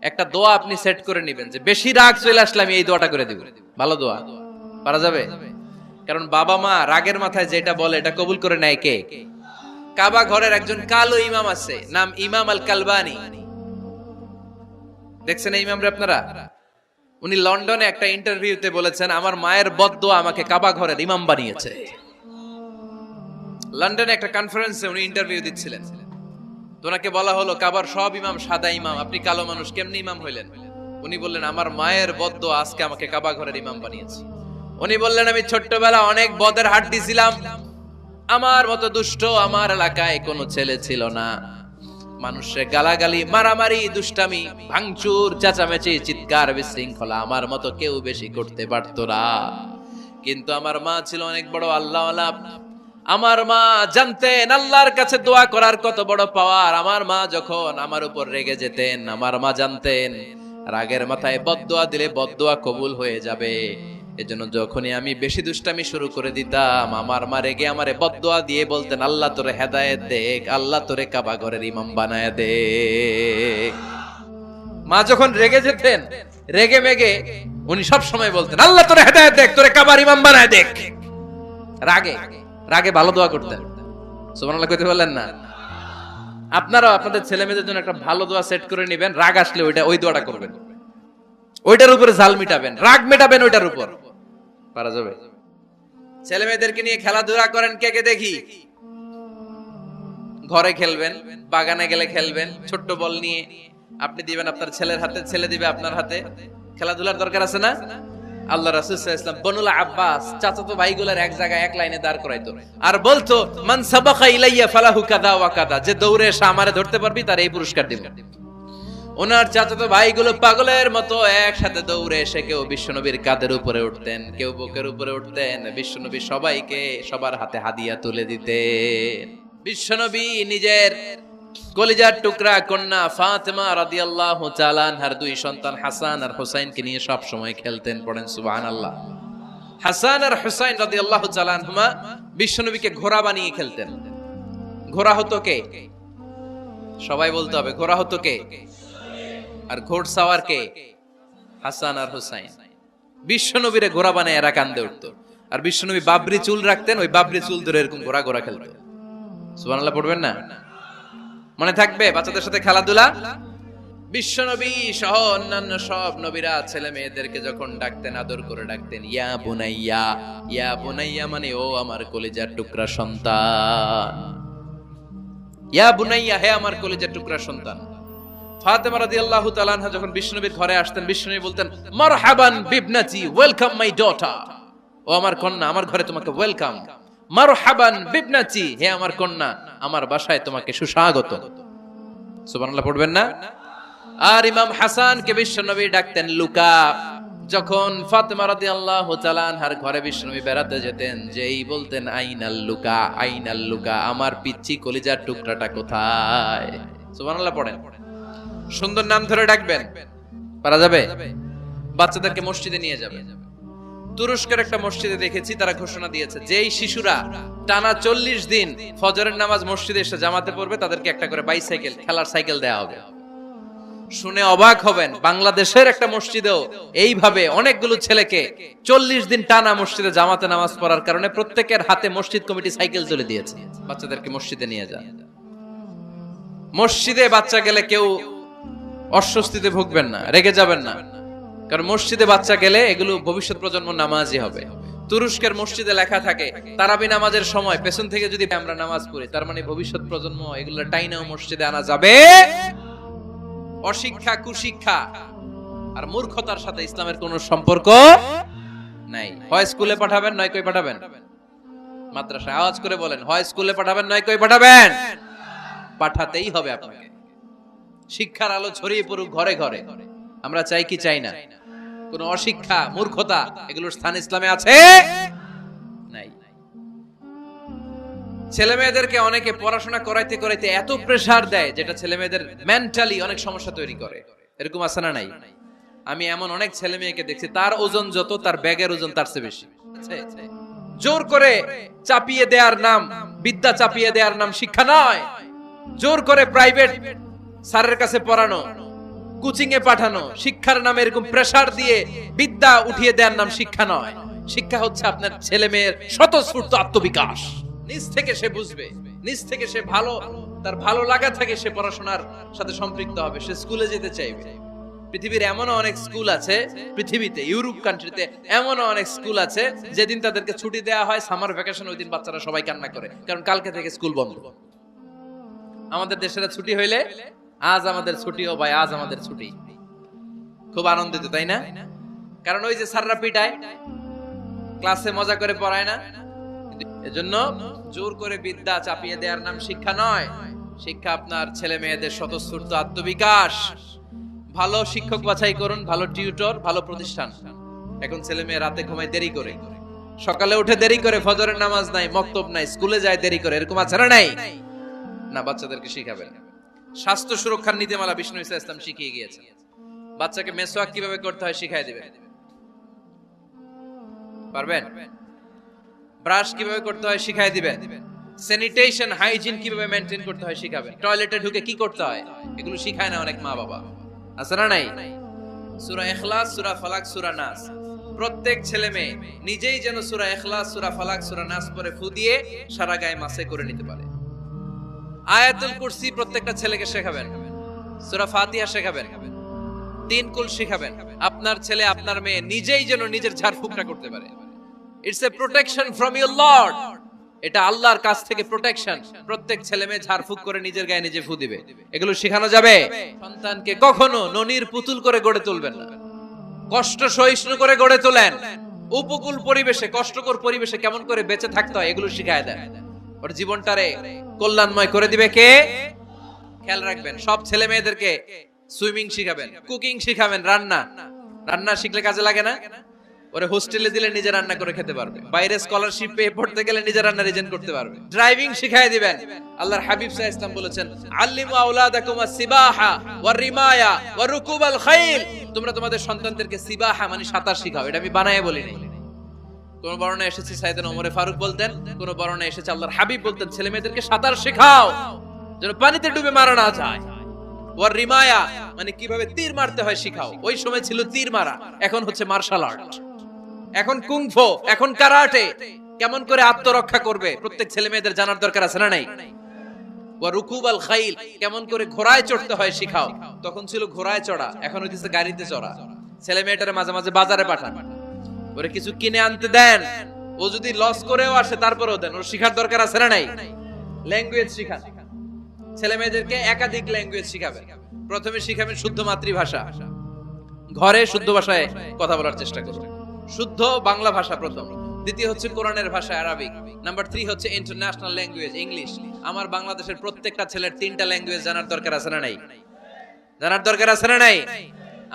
একটা দোয়া আপনি সেট করে নেবেন যে বেশি রাগ চলে আসলে আমি এই দোয়াটা করে দিব। ভালো দোয়া পারা যাবে? কারণ বাবা মা রাগের মাথায় যেটা বলে এটা কবুল করে নেয় কে? কাবা ঘরের একজন কালো ইমাম আছে, নাম ইমাম আল কালবানি। দেখছেন এই ইমামরে আপনারা? উনি লন্ডনে একটা ইন্টারভিউতে বলেছেন, আমার মায়ের বদদোয়া আমাকে কাবা ঘরের ইমাম বানিয়েছে। লন্ডনে একটা কনফারেন্সে উনি ইন্টারভিউ দিচ্ছিলেন। তো ওনাকে বলা হলো, কাবার সব ইমাম সাদা ইমাম, আপনি কালো মানুষ, কেমনি ইমাম হইলেন? উনি বললেন, আমার মায়ের বদদোয়া আজকে আমাকে কাবা ঘরের ইমাম বানিয়েছে। উনি বললেন, আমি ছোট্টবেলা অনেক বদের হাড্ডি ছিলাম, আমার মতো দুষ্ট আমার এলাকায় কোনো ছেলে ছিল না। মানুষের গালাগালি, মারামারি, দুষ্টামি, ভাঙচুর, চেঁচামেচি, চিৎকার, বিশৃঙ্খলা আমার মতো কেউ বেশি করতে পারতো না। কিন্তু আমার মা ছিল অনেক বড় আল্লাহওয়ালা। আমার মা জানতেন আল্লাহর কাছে দোয়া করার কত বড় পাওয়ার। আমার মা যখন আমার উপর রেগে যেতেন, আমার মা জানতেন রাগের মাথায় বদদোয়া দিলে বদদোয়া কবুল হয়ে যাবে। এজন্য যখনই আমি বেশি দুষ্টামি শুরু করে দিতাম, আমার মা রেগে আমারে বদদোয়া দিয়ে বলতেন, আল্লাহ তোরে হেদায়েত দেখ, আল্লাহ তোরে কাবা ঘরের ইমাম বানায় দে। মা যখন রেগে যেতেন, রেগে মেগে উনি সব সময় বলতেন, আল্লাহ তোরে হেদায়েত দেখ, তোরে কাবার ইমাম বানায় দেখ। রাগে রাগে ভালো দোয়া করতেন। সুবহানাল্লাহ কইতে বললেন না? আপনারাও আপনাদের ছেলে মেয়েদের জন্য একটা ভালো দোয়া সেট করে নেবেন। রাগ আসলে ওই দোয়াটা করবেন, ওইটার উপরে ঝাল মিটাবেন, রাগ মেটাবেন ওইটার উপর। পারা যাবে? ছেলে মেয়েদেরকে নিয়ে খেলাধুলা করেন, কে কে দেখি? ঘরে খেলবেন, বাগানে গেলে খেলবেন, ছোট্ট বল নিয়ে আপনি দিবেন আপনার ছেলের হাতে, ছেলে দিবে আপনার হাতে। খেলাধুলার দরকার আছে না? আল্লাহ রাসূল সাল্লাল্লাহু আলাইহি ওয়াসাল্লাম বনুল আব্বাস চাচাতো ভাইগুলোর এক জায়গায় এক লাইনে দাঁড় করাইতো আর বলতো মান সাবাকা ইলাইয়া ফালাহু কাদা ওয়া কাদা, যে দৌড়ে এসে আমারে ধরতে পারবি তার এই পুরস্কার দেব। ওনার চাচাতো ভাইগুলো পাগলের মতো একসাথে দৌড়ে এসে কেউ বিশ্বনবীর কাঁধের উপরে উঠতেন, কেউ বুকের উপরে উঠতেন। বিশ্বনবী সবাইকে সবার হাতে হাদিয়া তুলে দিতেন। বিশ্বনবী নিজের কলিজার টুকরা কন্যা ফাতেমা রাদিয়াল্লাহু তাআলা আনহার দুই সন্তান হাসান আর হুসাইনকে নিয়ে সব সময় খেলতেন। পড়েন সুবহানাল্লাহ। হাসান আর হুসাইন রাদিয়াল্লাহু তাআলা আনহুমা বিশ্বনবীকে ঘোড়া বানিয়ে খেলতেন। ঘোড়া হতো কে? সবাই বলতে হবে, ঘোড়া হতো কে? আর ঘোড়সাওয়ার কে? হাসান আর হুসাইন। বিশ্বনবীরে ঘোড়া বানায় এরা কান্দে উঠতো। আর বিশ্বনবী বাবরি চুল রাখতেন, ওই বাবরি চুল ধরে এরকম ঘোড়া ঘোড়া খেলতেন। সুবহানাল্লাহ পড়বেন না? মনে থাকবে বাচ্চাদের সাথে খেলাধুলা? বিশ্বনবী সহ অন্যান্য সব নবীরা ছেলে মেয়েদেরকে যখন ডাকতেন আদর করে ডাকতেন ইয়া বুনাইয়া। ইয়া বুনাইয়া মানে ও আমার কলিজার টুকরা সন্তান। ইয়া বুনাইয়া, হে আমার কলিজার টুকরা সন্তান। ফাতেমা রাদিয়াল্লাহু তাআলা আনহা যখন বিশ্বনবীর ঘরে আসতেন, বিশ্বনবী বলতেন মারহাবান বিবনাতি, ওয়েলকাম মাই ডটার। ও আমার কন্যা, আমার ঘরে তোমাকে ওয়েলকাম। মারহাবান বিবনাতি, হে আমার কন্যা, আমার বাসায় তোমাকে সুস্বাগত। সুবহানাল্লাহ পড়বেন না? আর ইমাম হাসানকে বিশ্বনবী ডাকতেন লুকা। যখন ফাতেমা রাদিয়াল্লাহু তাআলা আনহার ঘরে বিশ্বনবী বেড়াতে যেতেন, যেই বলতেন আইনাল লুকা, আইনাল লুকা, আমার পিচ্চি কলিজার টুকরাটা কোথায়? সুবহানাল্লাহ পড়েন। সুন্দর নাম ধরে ডাকবেন, পারা যাবে? বাচ্চাদেরকে মসজিদে নিয়ে যাবে। তুরস্কের একটা মসজিদে দেখেছি, তারা ঘোষণা দিয়েছে যেই শিশুরা টানা 40 দিন ফজরের নামাজ মসজিদে এসে জামাতে পড়বে তাদেরকে একটা করে বাইসাইকেল, খেলার সাইকেল দেওয়া হবে। শুনে অবাক হবেন, বাংলাদেশের একটা মসজিদেও এইভাবে অনেকগুলো ছেলেকে 40 দিন টানা মসজিদে জামাতে নামাজ পড়ার কারণে প্রত্যেকের হাতে মসজিদ কমিটি সাইকেল তুলে দিয়েছে। বাচ্চাদেরকে মসজিদে নিয়ে যান। মসজিদে বাচ্চা গেলে কেউ অস্বস্তিতে ভুগবেন না, রেগে যাবেন না, কারণ মসজিদে বাচ্চা গেলে এগুলো ভবিষ্যৎ প্রজন্ম নামাজি হবে। তুরস্কের মসজিদে লেখা থাকে তারাবি নামাজের সময় পেছন থেকে যদি আমরা নামাজ পড়ি, তার মানে ভবিষ্যৎ প্রজন্ম এগুলো টাইনাও মসজিদে আনা যাবে। অশিক্ষা, কুশিক্ষা আর মূর্খতার সাথে ইসলামের কোনো সম্পর্ক নাই। হয় স্কুলে পাঠাবেন, নয় কই পাঠাবেন? মাদ্রাসায়। আওয়াজ করে বলেন, হয় স্কুলে পাঠাবেন, নয় কই পাঠাবেন? পাঠাতেই হবে আপনাকে। শিক্ষার আলো ছড়িয়ে পড়ুক ঘরে ঘরে। আমরা চাই কি চাই না? কোন অশিক্ষা, মূর্খতা এগুলোর স্থান ইসলামে আছে? নাই। ছেলে মেয়েদেরকে অনেকে পড়াশোনা করাইতে করাইতে এত প্রেসার দেয় যেটা ছেলে মেয়েদের মেন্টালি অনেক সমস্যা তৈরি করে। এরকম আছে না নাই? আমি এমন অনেক ছেলে মেয়েকে দেখছি, তার ওজন যত তার ব্যাগের ওজন তার চেয়ে বেশি। জোর করে চাপিয়ে দেওয়ার নাম, বিদ্যা চাপিয়ে দেওয়ার নাম শিক্ষা নয়। জোর করে প্রাইভেট স্যারের কাছে পড়ানো, কোচিং এ পাঠানো, শিক্ষার নামে এরকম প্রেসার দিয়ে বিদ্যা উঠিয়ে দেওয়ার নাম শিক্ষা নয়। শিক্ষা হচ্ছে আপনার ছেলে মেয়ের স্বতঃস্ফূর্ত আত্মবিকাশ। নিজ থেকে সে বুঝবে, নিজ থেকে সে ভালো, তার ভালো লাগা থাকে সে পড়াশোনার সাথে সম্পৃক্ত হবে, সে স্কুলে যেতে চাইবে। পৃথিবীর এমন অনেক স্কুল আছে, পৃথিবীতে ইউরোপ কান্ট্রিতে এমন অনেক স্কুল আছে যেদিন তাদেরকে ছুটি দেওয়া হয় সামার ভ্যাকেশন, ওই দিন বাচ্চারা সবাই কান্না করে, কারণ কালকে থেকে স্কুল বন্ধ। আমাদের দেশের ছুটি হইলে আজ আমাদের ছুটি, ও ভাই আজ আমাদের ছুটি, খুব আনন্দিত, তাই না? কারণ ওই যে স্যাররা পিটায়, ক্লাসে মজা করে পড়ায় না। এজন্য জোর করে বিদ্যা চাপিয়ে দেওয়ার নাম শিক্ষা নয়। শিক্ষা আপনার ছেলে মেয়েদের স্বতঃস্ফূর্ত আত্মবিকাশ। ভালো শিক্ষক বাছাই করুন, ভালো টিউটর, ভালো প্রতিষ্ঠান। এখন ছেলে মেয়ে রাতে ঘুমায় দেরি করে, সকালে উঠে দেরি করে, ফজরের নামাজ নাই, মক্তব নাই, স্কুলে যায় দেরি করে, এরকম আছে না নাই? না, বাচ্চাদেরকে শিখাবেন। স্বাস্থ্য সুরক্ষার নীতিমালা বিষ্ণু ইসা ইসলাম শিখিয়ে গিয়েছে। বাচ্চাকে মেসওয়াক কিভাবে করতে হয় শিখাই দিবেন, পারবেন? ব্রাশ কিভাবে করতে হয় শিখাই দিবেন। স্যানিটেশন, হাইজিন কিভাবে মেইনটেইন করতে হয় শিখাবেন। টয়লেটে ঢুকে কি করতে হয় এগুলো শিখায় না অনেক মা বাবা, আছে না নাই? সূরা ইখলাস, সূরা ফালাক, সূরা নাস, প্রত্যেক ছেলে মেয়ে নিজেই যেন সূরা ইখলাস, সূরা ফালাক, সূরা নাস পড়ে ফু দিয়ে সারা গায়ে মাসে করে নিতে পারে। আয়াতুল কুরসি প্রত্যেকটা ছেলেকে শেখাবেন, সূরা ফাতিহা শেখাবেন, 3 কুল শেখাবেন। আপনার ছেলে, আপনার মেয়ে নিজেই যেন নিজের ঝাড়ফুঁকটা করতে পারে। It's a protection from your Lord. এটা আল্লাহর কাছ থেকে প্রোটেকশন। প্রত্যেক ছেলে মেয়ে ঝাড়ফুঁক করে নিজের গায়ে নিজে ফু দিবে, এগুলো শেখানো যাবে। সন্তানকে কখনো ননির পুতুল করে গড়ে তুলবেন না। কষ্ট সহিষ্ণু করে গড়ে তোলেন। উপকূল পরিবেশে, কষ্টকর পরিবেশে কেমন করে বেঁচে থাকতে হয় এগুলো শিখায় দেন। ওর জীবনটারে কল্যাণময় করে দিবে কে? খেয়াল রাখবেন, সব ছেলে মেয়েদেরকে সুইমিং শিখাবেন, কুকিং শিখাবেন, রান্না শিখলে কাজে লাগে না? ওরে হোস্টেলে দিলে নিজে রান্না করে খেতে পারবে, বাইরে স্কলারশিপ পেয়ে পড়তে গেলে নিজে রান্না রিজেন্ট করতে পারবে। ড্রাইভিং শিখায় দিবেন। আল্লাহর হাবিব সাল্লাল্লাহু আলাইহি ওয়াসাল্লাম বলেছেন, আল্লিমু আওলাদাকুম আস-সিবাহা ওয়ার রিমায়া ওয়া রুকুবাল খাইল। তোমরা তোমাদের সন্তানদেরকে সিবাহা মানে সাঁতার শিখাও। এটা আমি বানায়ে বলিনি। কোন বর্ণনায় এসেছে সাইয়েদনা ওমর ফারুক বলতেন, কোন বর্ণনায় এসেছে আল্লাহর হাবিব বলতেন, ছেলে মেয়েদেরকে সাঁতার শেখাও যেন পানিতে ডুবে মারা না যায়। ওয়ার রিমায়া মানে কিভাবে তীর মারতে হয় শিখাও। ওই সময় ছিল তীর মারা, এখন হচ্ছে মার্শাল আর্ট, এখন কুংফু, এখন কারাটে। কেমন করে আত্মরক্ষা করবে প্রত্যেক ছেলে মেয়েদের জানার দরকার আছে না নাই? ওয়া রুকুবাল খাইল, কেমন করে ঘোড়ায় চড়তে হয় শিখাও। তখন ছিল ঘোড়ায় চড়া, এখন হইতেছে গাড়িতে চড়া। ছেলে মেয়েটারে মাঝে মাঝে বাজারে পাঠান, ওরে কিছু কিনে আনতে দেন। ও যদি লস করেও আসে তারপরেও দেন, ওর শিখার দরকার আছে না নাই? ল্যাঙ্গুয়েজ শিখান ছেলে মেয়েদেরকে, একাধিক ল্যাঙ্গুয়েজ শিখাবেন। প্রথমে শিখাবেন শুদ্ধ মাতৃভাষা, ঘরে শুদ্ধ ভাষায় কথা বলার চেষ্টা করুন। শুদ্ধ বাংলা ভাষা প্রথম, দ্বিতীয় হচ্ছে কোরআনের ভাষা আরবিক, নাম্বার 3 হচ্ছে ইন্টারন্যাশনাল ল্যাঙ্গুয়েজ ইংলিশ। আমার বাংলাদেশের প্রত্যেকটা ছেলের 3টা ল্যাঙ্গুয়েজ জানার দরকার আছে না নাই? জানার দরকার আছে না নাই?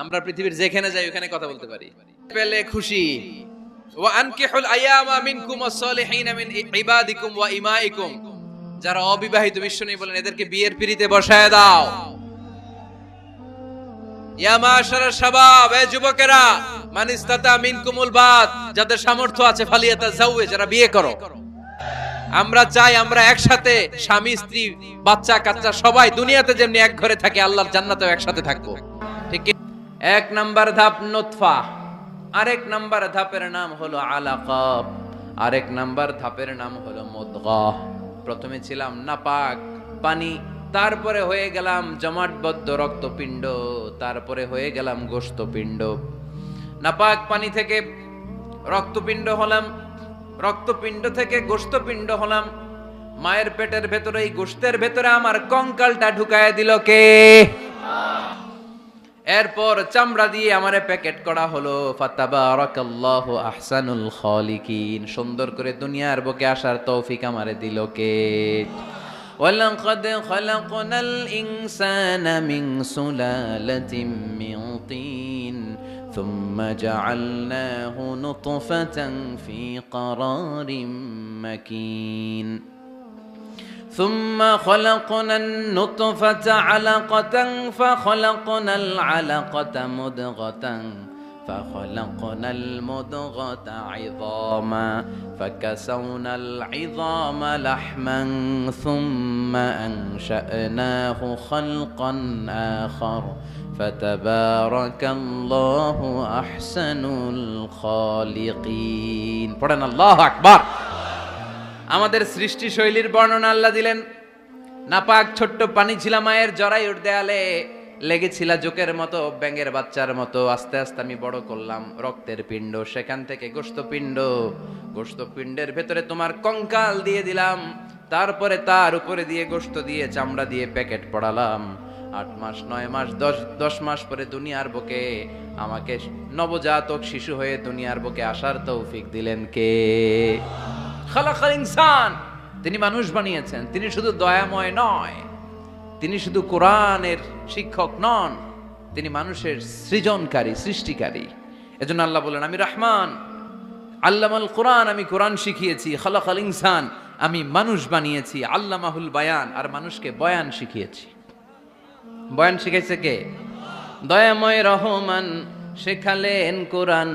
আমরা পৃথিবীর যেখানে যাই ওখানে কথা বলতে পারি, পেলে খুশি। ওয়া আনকিহুল আয়ামা মিনকুম ওয়াস-সালিহিনা মিন ইবাদিকুম ওয়া ইমাইকুম। যারা অবিবাহিত বিশ্বনবী বলেন এদেরকে বিয়ের পিঁড়িতে বসায় দাও। ইয়া মাশারাশ শাবাব, এ যুবকেরা, মান ইসতাতা মিনকুমুল বাত, যাদের সামর্থ্য আছে ফালিয়াতাজাওয়াজ, যারা বিয়ে করো। আমরা চাই আমরা একসাথে স্বামী স্ত্রী বাচ্চা কাচ্চা সবাই দুনিয়াতে যেমনি এক ঘরে থাকে আল্লাহর জান্নাতেও একসাথে থাকবো। ঠিক কি? এক নাম্বার ধাপ নুতফা, আরেক নাম্বার ধাপের নাম হলো আলাকা, আরেক নাম্বার ধাপের নাম হলো মুদগাহ। প্রথমে ছিলাম নাপাক পানি, তারপরে হয়ে গেলাম জমাটবদ্ধ রক্তপিণ্ড, তারপরে হয়ে গেলাম গোশতপিণ্ড। নাপাক পানি থেকে রক্তপিণ্ড হলাম, রক্তপিণ্ড থেকে গোশতপিণ্ড হলাম। মায়ের পেটের ভেতরে, এই গোশতের ভেতরে আমার কঙ্কালটা ঢুকায় দিল কে? এরপর চামড়া দিয়ে আমারে প্যাকেট করা হলো। ফাতাবারাকাল্লাহু আহসানুল খালিকিন, সুন্দর করে দুনিয়ার বুকে আসার তৌফিক আমারে দিল কে? ওয়ালাকাদ খালাকনাল ইনসানা মিন সুলালাতিন মিন তিন থুম্মা জাআলনাহু নুতফাতান ফি ক্বারারিন মাকিন ثم خلقنا النطفة علقة فخلقنا العلقة مضغة فخلقنا المضغة عظاما فكسونا العظام لحما ثم أنشأناه خلقا آخر فتبارك الله أحسن الخالقين. পড়েন আল্লাহু আকবার। আমাদের সৃষ্টি শৈলীর বর্ণনা আল্লাহ দিলেন। নাপাক ছোট্ট পানি ছিল মায়ের জরায়ুর দেয়ালে, লেগেছিল জোকের মতো, ব্যাঙের বাচ্চার মতো। আস্তে আস্তে আমি বড় করলাম রক্তের পিণ্ড, সেখান থেকে গোশতপিণ্ড, গোশতপিণ্ডের ভেতরে তোমার কঙ্কাল দিয়ে দিলাম, তারপরে তার উপরে দিয়ে গোশত দিয়ে চামড়া দিয়ে প্যাকেট পড়ালাম। 8 মাস 9 মাস 10 মাস পরে দুনিয়ার বুকে আমাকে নবজাতক শিশু হয়ে দুনিয়ার বুকে আসার তৌফিক দিলেন কে? খালাকাল ইনসান, তিনি মানুষ বানিয়েছেন। তিনি শুধু দয়াময় নয়, তিনি শুধু কোরআনের শিক্ষক নন, তিনি মানুষের সৃজনকারী, সৃষ্টিকারী। এজন্য আল্লাহ বলেন, আমি রহমান, আল্লামাল কোরআন, আমি কোরআন শিখিয়েছি। খালাকাল ইনসান, আমি মানুষ বানিয়েছি। আল্লামাহুল বায়ান, আর মানুষকে বয়ান শিখিয়েছি। বয়ান শিখাইছে কে? দয়াময় রহমান শেখালেন কোরআন,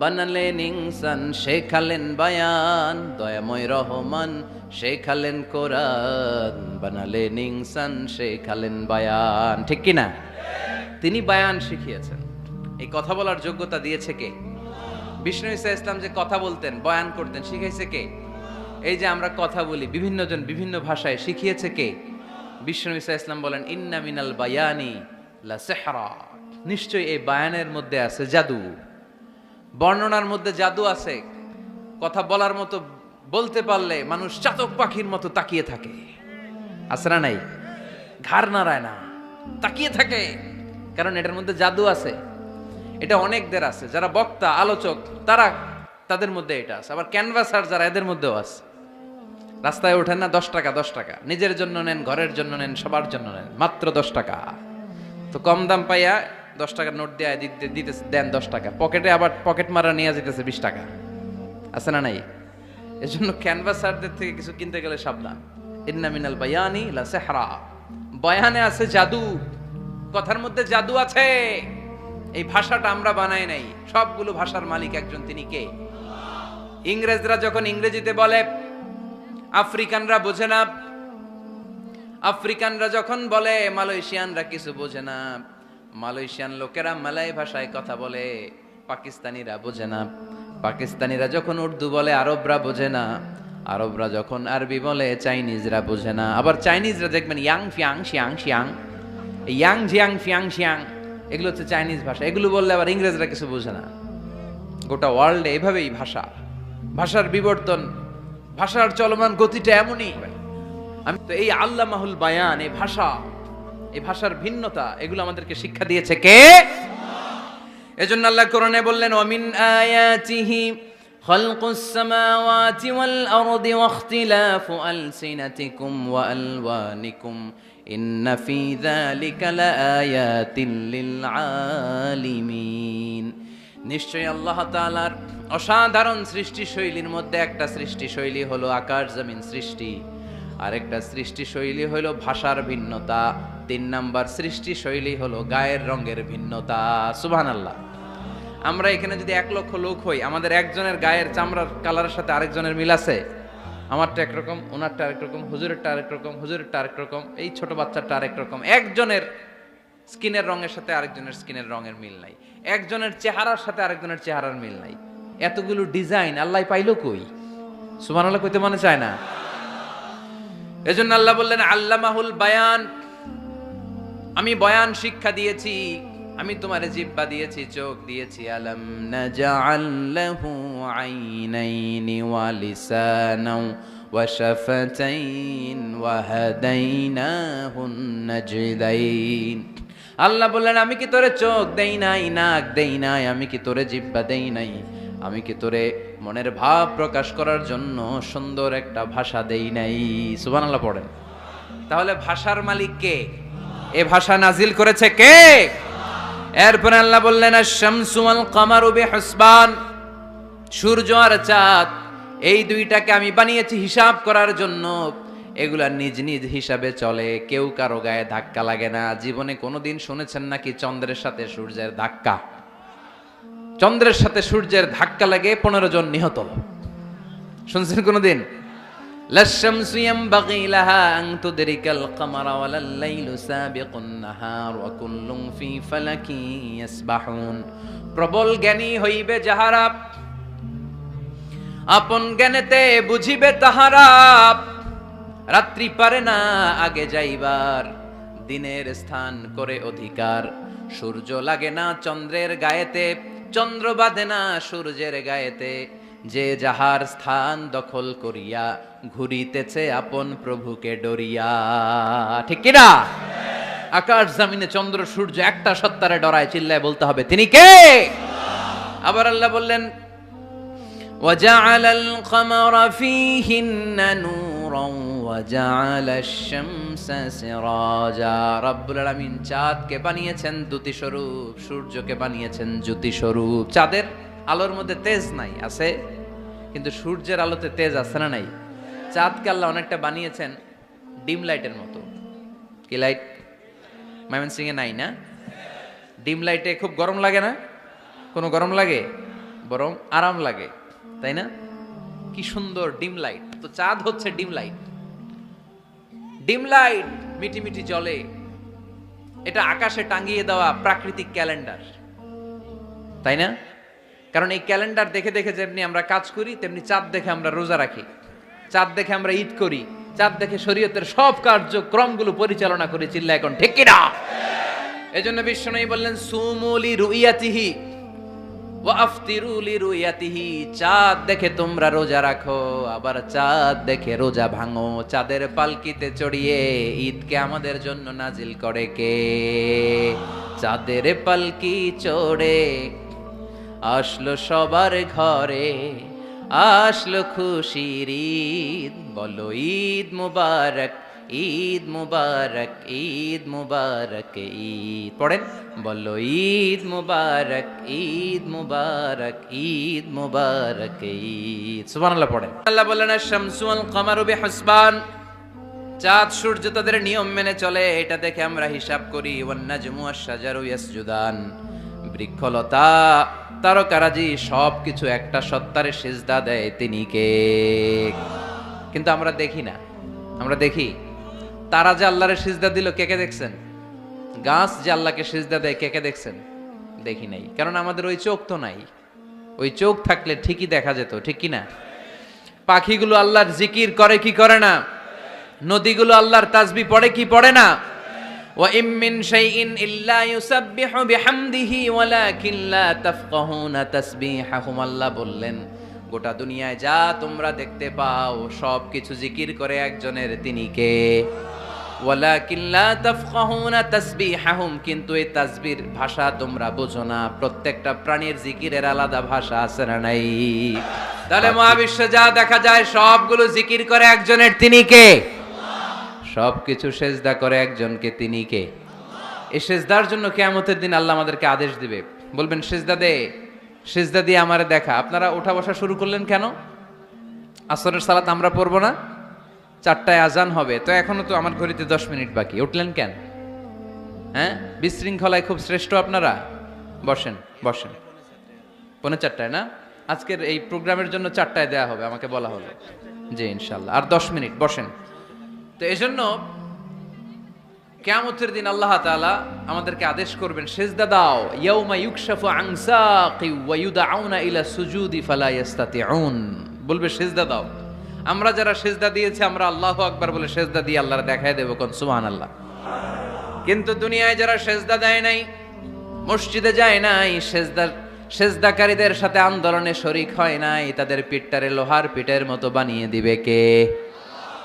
বানালেন ইনসান, শেখালেন বায়ান। দয়াময় রহমান শেখালেন কোরআন, বানালেন ইনসান, শেখালেন বায়ান। ঠিক কি না? তিনি বায়ান শিখিয়েছেন। এই কথা বলার যোগ্যতা দিয়েছে কে? বিষ্ণু ঈসা ইসলাম যে কথা বলতেন, বয়ান করতেন, শিখাইছে কে? এই যে আমরা কথা বলি বিভিন্ন জন বিভিন্ন ভাষায়, শিখিয়েছে কে? বিষ্ণু ঈসা ইসলাম বলেন, ইন্না মিনাল বায়ানি লা সিহরা, নিশ্চয়ই এই বায়ানের মধ্যে আছে জাদু, বর্ণনার মধ্যে জাদু আছে। কথা বলার মতো, বলতে পারলে মানুষ চাতক পাখির মতো তাকিয়ে থাকে, আছে না নাই? ঘাড় নাড়ায় না, তাকিয়ে থাকে, কারণ এটার মধ্যে জাদু আছে। এটা অনেকদের আছে, যারা বক্তা আলোচক তারা, তাদের মধ্যে এটা আছে। আবার ক্যানভাসার যারা, এদের মধ্যেও আছে। রাস্তায় ওঠেন না, 10 টাকা 10 টাকা, নিজের জন্য নেন, ঘরের জন্য নেন, সবার জন্য নেন, মাত্র 10 টাকা। তো কম দাম পাইয়া 10 টাকার নোট দিয়ে দিতে দেন 10 টাকা, পকেটে আবার পকেট মারা নিয়ে যেতেছে 20 টাকা, আছে না নাই? এজন্য ক্যানভাসারদের থেকে কিছু কিনতে গেলে সাবধান। ইন্না মিনাল বায়ানি লা সিহরা, বয়ানে আছে জাদু, কথার মধ্যে জাদু আছে। এই ভাষাটা আমরা বানাই নাই, সবগুলো ভাষার মালিক একজন, তিনি কে? ইংরেজরা যখন ইংরেজিতে বলে আফ্রিকানরা বোঝে না, আফ্রিকানরা যখন বলে মালয়েশিয়ানরা কিছু বোঝে না, মালয়েশিয়ান লোকেরা মালয় ভাষায় কথা বলে, পাকিস্তানিরা বোঝে না, পাকিস্তানিরা যখন উর্দু বলে আরবরা বোঝে না, আরবরা যখন আরবি বলে চাইনিজরা বোঝে না। আবার চাইনিজরা দেখবেন ইয়াং ফিয়াং শিয়াং শিয়াং, ইয়াং জিয়াং ফিয়াং শিয়াং, এগুলো হচ্ছে চাইনিজ ভাষা। এগুলো বললে আবার ইংরেজরা কিছু বোঝে না। গোটা ওয়ার্ল্ডে এভাবেই ভাষা, ভাষার বিবর্তন, ভাষার চলমান গতিটা এমনই। আমি তো এই আল্লামাহুল বায়ান, এই ভাষা, এই ভাষার ভিন্নতা, এগুলো আমাদেরকে শিক্ষা দিয়েছে কে? এজন্য আল্লাহ কোরআনে বললেন ওয়ামিন আয়াতিহি খালকুস সামাওয়াতি ওয়াল আরদি ওয়াখতিলাফু আলসিনাতিকুম ওয়া আলওয়ানিকুম ইন্না ফি যালিকা লাআয়াতিন লিল আলিমিন। নিশ্চয়ই আল্লাহ তাআলার অসাধারণ সৃষ্টি শৈলীর মধ্যে একটা সৃষ্টি শৈলী হলো আকাশ জমিন সৃষ্টি, আরেকটা সৃষ্টি শৈলী হলো ভাষার ভিন্নতা, 3 নাম্বার সৃষ্টি শৈলী হলো গায়ের রঙের ভিন্নতা। সুবহানাল্লাহ। আমরা এখানে যদি 1 লক্ষ লোক হই, আমাদের একজনের গায়ের চামড়ার কালারের সাথে আরেকজনের মিল আছে? আমারটা একরকম, ওনারটা আরেক রকম, হুজুরেরটা আরেক রকম, হুজুরেরটা আরেক রকম, এই ছোট বাচ্চাটা আরেক রকম। একজনের স্কিনের রঙের সাথে আরেকজনের স্কিনের রঙের মিল নাই, একজনের চেহারার সাথে আরেকজনের চেহারার মিল নাই। এতগুলো ডিজাইন আল্লাহ পাইলো কই? সুবহানাল্লাহ কইতে মনে চায় না? এজন্য আল্লাহ বললেন আল্লামাহুল বায়ান, আমি বয়ান শিক্ষা দিয়েছি, আমি তোমারে জিহ্বা দিয়েছি, চোখ দিয়েছি। আলাম নাজআল লাহু আইনাইনি ওয়া লিসানাও ওয়া শাফাতাইন ওয়া হাদাইনাহুন নাজদাইন। আল্লাহ বললেন আমি কি তোরে চোখ দেই নাই, নাক দেই নাই, আমি কি তোরে জিহ্বা দেই নাই, আমি কি তোরে মনের ভাব প্রকাশ করার জন্য সুন্দর একটা ভাষা দেই নাই? সুবহানাল্লাহ পড়েন। তাহলে ভাষার মালিক কে? এ ভাষা নাজিল করেছে কে? এরপরে আল্লাহ বললেন আশ-শামসু ওয়াল কামারু বিহুসবান, সূর্য আর চাঁদ এই দুইটাকে আমি বানিয়েছি হিসাব করার জন্য। এগুলা নিজ নিজ হিসাবে চলে, কেউ কারো গায়ে ধাক্কা লাগে না। জীবনে কোনোদিন শুনেছেন নাকি চন্দ্রের সাথে সূর্যের ধাক্কা? চন্দ্রের সাথে সূর্যের ধাক্কা লাগে 15 জন নিহত, শুনছেন কোনোদিন? লাশ-শামসু ইয়ামবাগি লাহা আন তুদরিকাল কামারা ওয়ালাল লাইলু সাবিকুন নাহার ওয়া কুল্লুন ফি ফালাকি ইয়াসবাহুন। প্রবল জ্ঞানী হইবে যাহারা, আপন জ্ঞানেতে বুঝিবে তাহারা। রাত্রি পারে না আগে যাইবার, দিনের স্থান করে অধিকার। সূর্য লাগে না চন্দ্রের গায়েতে, চন্দ্র বাঁধে না সূর্যের গায়েতে। যে যাহার স্থান দখল করিয়া ঘুরিতেছে আপন প্রভুকে ডরিয়া। ঠিক কিনা? আকাশ জমিনে চন্দ্র সূর্য একটা সত্তারে ডরায়, চিল্লায় বলতে হবে তিনি কে? আবার আল্লাহ বললেন ওয়াজআলাল কামারা ফীহিন্না নূরান ওয়াজআলাশ শামসা সিরাজা। রব্বুল আলামিন চাঁদকে বানিয়েছেন দ্যুতি স্বরূপ, সূর্যকে বানিয়েছেন জ্যোতি স্বরূপ। চাঁদের আলোর মধ্যে তেজ নাই, আছে, কিন্তু সূর্যের আলোতে তেজ আছে না নাই? চাঁদকে আল্লাহ অনেকটা বানিয়েছেন ডিম লাইটের মতো। কি লাইট? ময়মনসিং এ নাই না? ডিম লাইটে খুব গরম লাগে না? কোনো গরম লাগে? বরং আরাম লাগে, তাই না? কি সুন্দর ডিম লাইট। তো চাঁদ হচ্ছে ডিম লাইট। ডিম লাইট মিটি মিটি জ্বলে, এটা আকাশে টাঙিয়ে দেওয়া প্রাকৃতিক ক্যালেন্ডার, তাই না? কারণ এই ক্যালেন্ডার দেখে দেখে যেমনি আমরা কাজ করি, তেমনি চাঁদ দেখে আমরা রোজা রাখি, চাঁদ দেখে আমরা ঈদ করি, চাঁদ দেখে শরীয়তের সব কার্যক্রমগুলো পরিচালনা করি। চিল্লা এখন ঠিক কিনা? এজন্য বিশ্বনবী বললেন সুমুলি রুইয়াতিহি, ওয়া আফতিরু লিরুয়াতিহি, চাঁদ দেখে তোমরা রোজা রাখো, আবার চাঁদ দেখে রোজা ভাঙো। চাঁদের পালকিতে চড়িয়ে ঈদকে আমাদের জন্য নাজিল করে কে? চাঁদের পালকি চড়ে আসলো সবার ঘরে, আসলো খুশির ঈদ, বলো ঈদ মুবারক, ঈদ মুবারক, ঈদ মুবারক, ঈদ পড়েন, বলো ঈদ মুবারক, ঈদ মুবারক, ঈদ মুবারক, ঈদ। সুবহানাল্লাহ পড়েন। আল্লাহ বললেন আশ-শামসু ওয়াল কামারু বিহুসবান, চাঁদ সূর্য তাদের নিয়ম মেনে চলে, এটা দেখে আমরা হিসাব করি। ওয়ান নাজমু ওয়াশ-শাজারু ইয়াসজুদান, বৃক্ষলতা তারকারাজি সবকিছু একটা সত্তারে সিজদা দেয়, তিনি কে? কিন্তু আমরা দেখি না। আমরা দেখি তারা যে আল্লাহরে সিজদা দিল, কে কে দেখছেন? গাছ যে আল্লাহকে সিজদা দেয়, কে কে দেখছেন? দেখি নাই, কারণ আমাদের ওই চোখ তো নাই। ওই চোখ থাকলে ঠিকই দেখা যেত, ঠিক কি না? পাখিগুলো আল্লাহর জিকির করে কি করে না? নদীগুলো আল্লাহর তাসবিহ পড়ে কি পড়ে না? ওয়া ইম মিন শাইইন ইল্লা ইউসাব্বিহু বিহামদিহি ওয়ালাকিন লা তাফকাহুনা তাসবিহাহুম। আল্লাহ বললেন গোটা দুনিয়ায় যা তোমরা দেখতে পাও সবকিছু জিকির করে একজনের, তিনি কে? ওয়ালাকিন লা তাফকাহুনা তাসবিহাহুম, কিন্তু এই তাসবিহর ভাষা তোমরা বোঝো না। প্রত্যেকটা প্রাণীর জিকিরের আলাদা ভাষা আছে না নাই? তাহলে মহাবিশ্বে যা দেখা যায় সবগুলো জিকির করে একজনের, তিনি কে? সবকিছু সেজদা করে একজনকে, তিনি কে? এই সেজদার জন্য কিয়ামতের দিন আল্লাহ আমাদেরকে আদেশ দিবে, বলবেন সেজদা দে, সেজদা দিয়ে আমারে দেখা। আপনারা ওঠা বসা শুরু করলেন কেন? আসরের সালাত আমরা পড়বো না? 4টায় আজান হবে, তো এখনো তো আমার ঘড়িতে 10 মিনিট বাকি, উঠলেন কেন? হ্যাঁ, বিশৃঙ্খলায় খুব শ্রেষ্ঠ আপনারা। বসেন বসেন, 3:45 না? আজকের এই প্রোগ্রামের জন্য 4টায় দেয়া হবে, আমাকে বলা হলো। জি ইনশাল্লাহ, আর 10 মিনিট বসেন। তো এজন্য কিয়ামতের দিন আল্লাহ তাআলা আমাদেরকে আদেশ করবেন সেজদা দাও। ইয়াউমা ইউকশাফু আন সাকি ওয়া ইউদআউনা ইলা সুজুদি ফালা ইস্তাতিউন, বলবে সেজদা দাও। আমরা যারা সেজদা দিয়েছি, আমরা আল্লাহু আকবার বলে সেজদা দিয়ে আল্লাহর দেখায় দেব, কোন সুবহানাল্লাহ। কিন্তু দুনিয়ায় যারা সেজদা দেয় নাই, মসজিদে যায় নাই, সেজদাকারীদের সাথে আন্দোলনে শরীক হয় নাই, তাদের পিঠটারে লোহার পিঠের মতো বানিয়ে দিবে কে?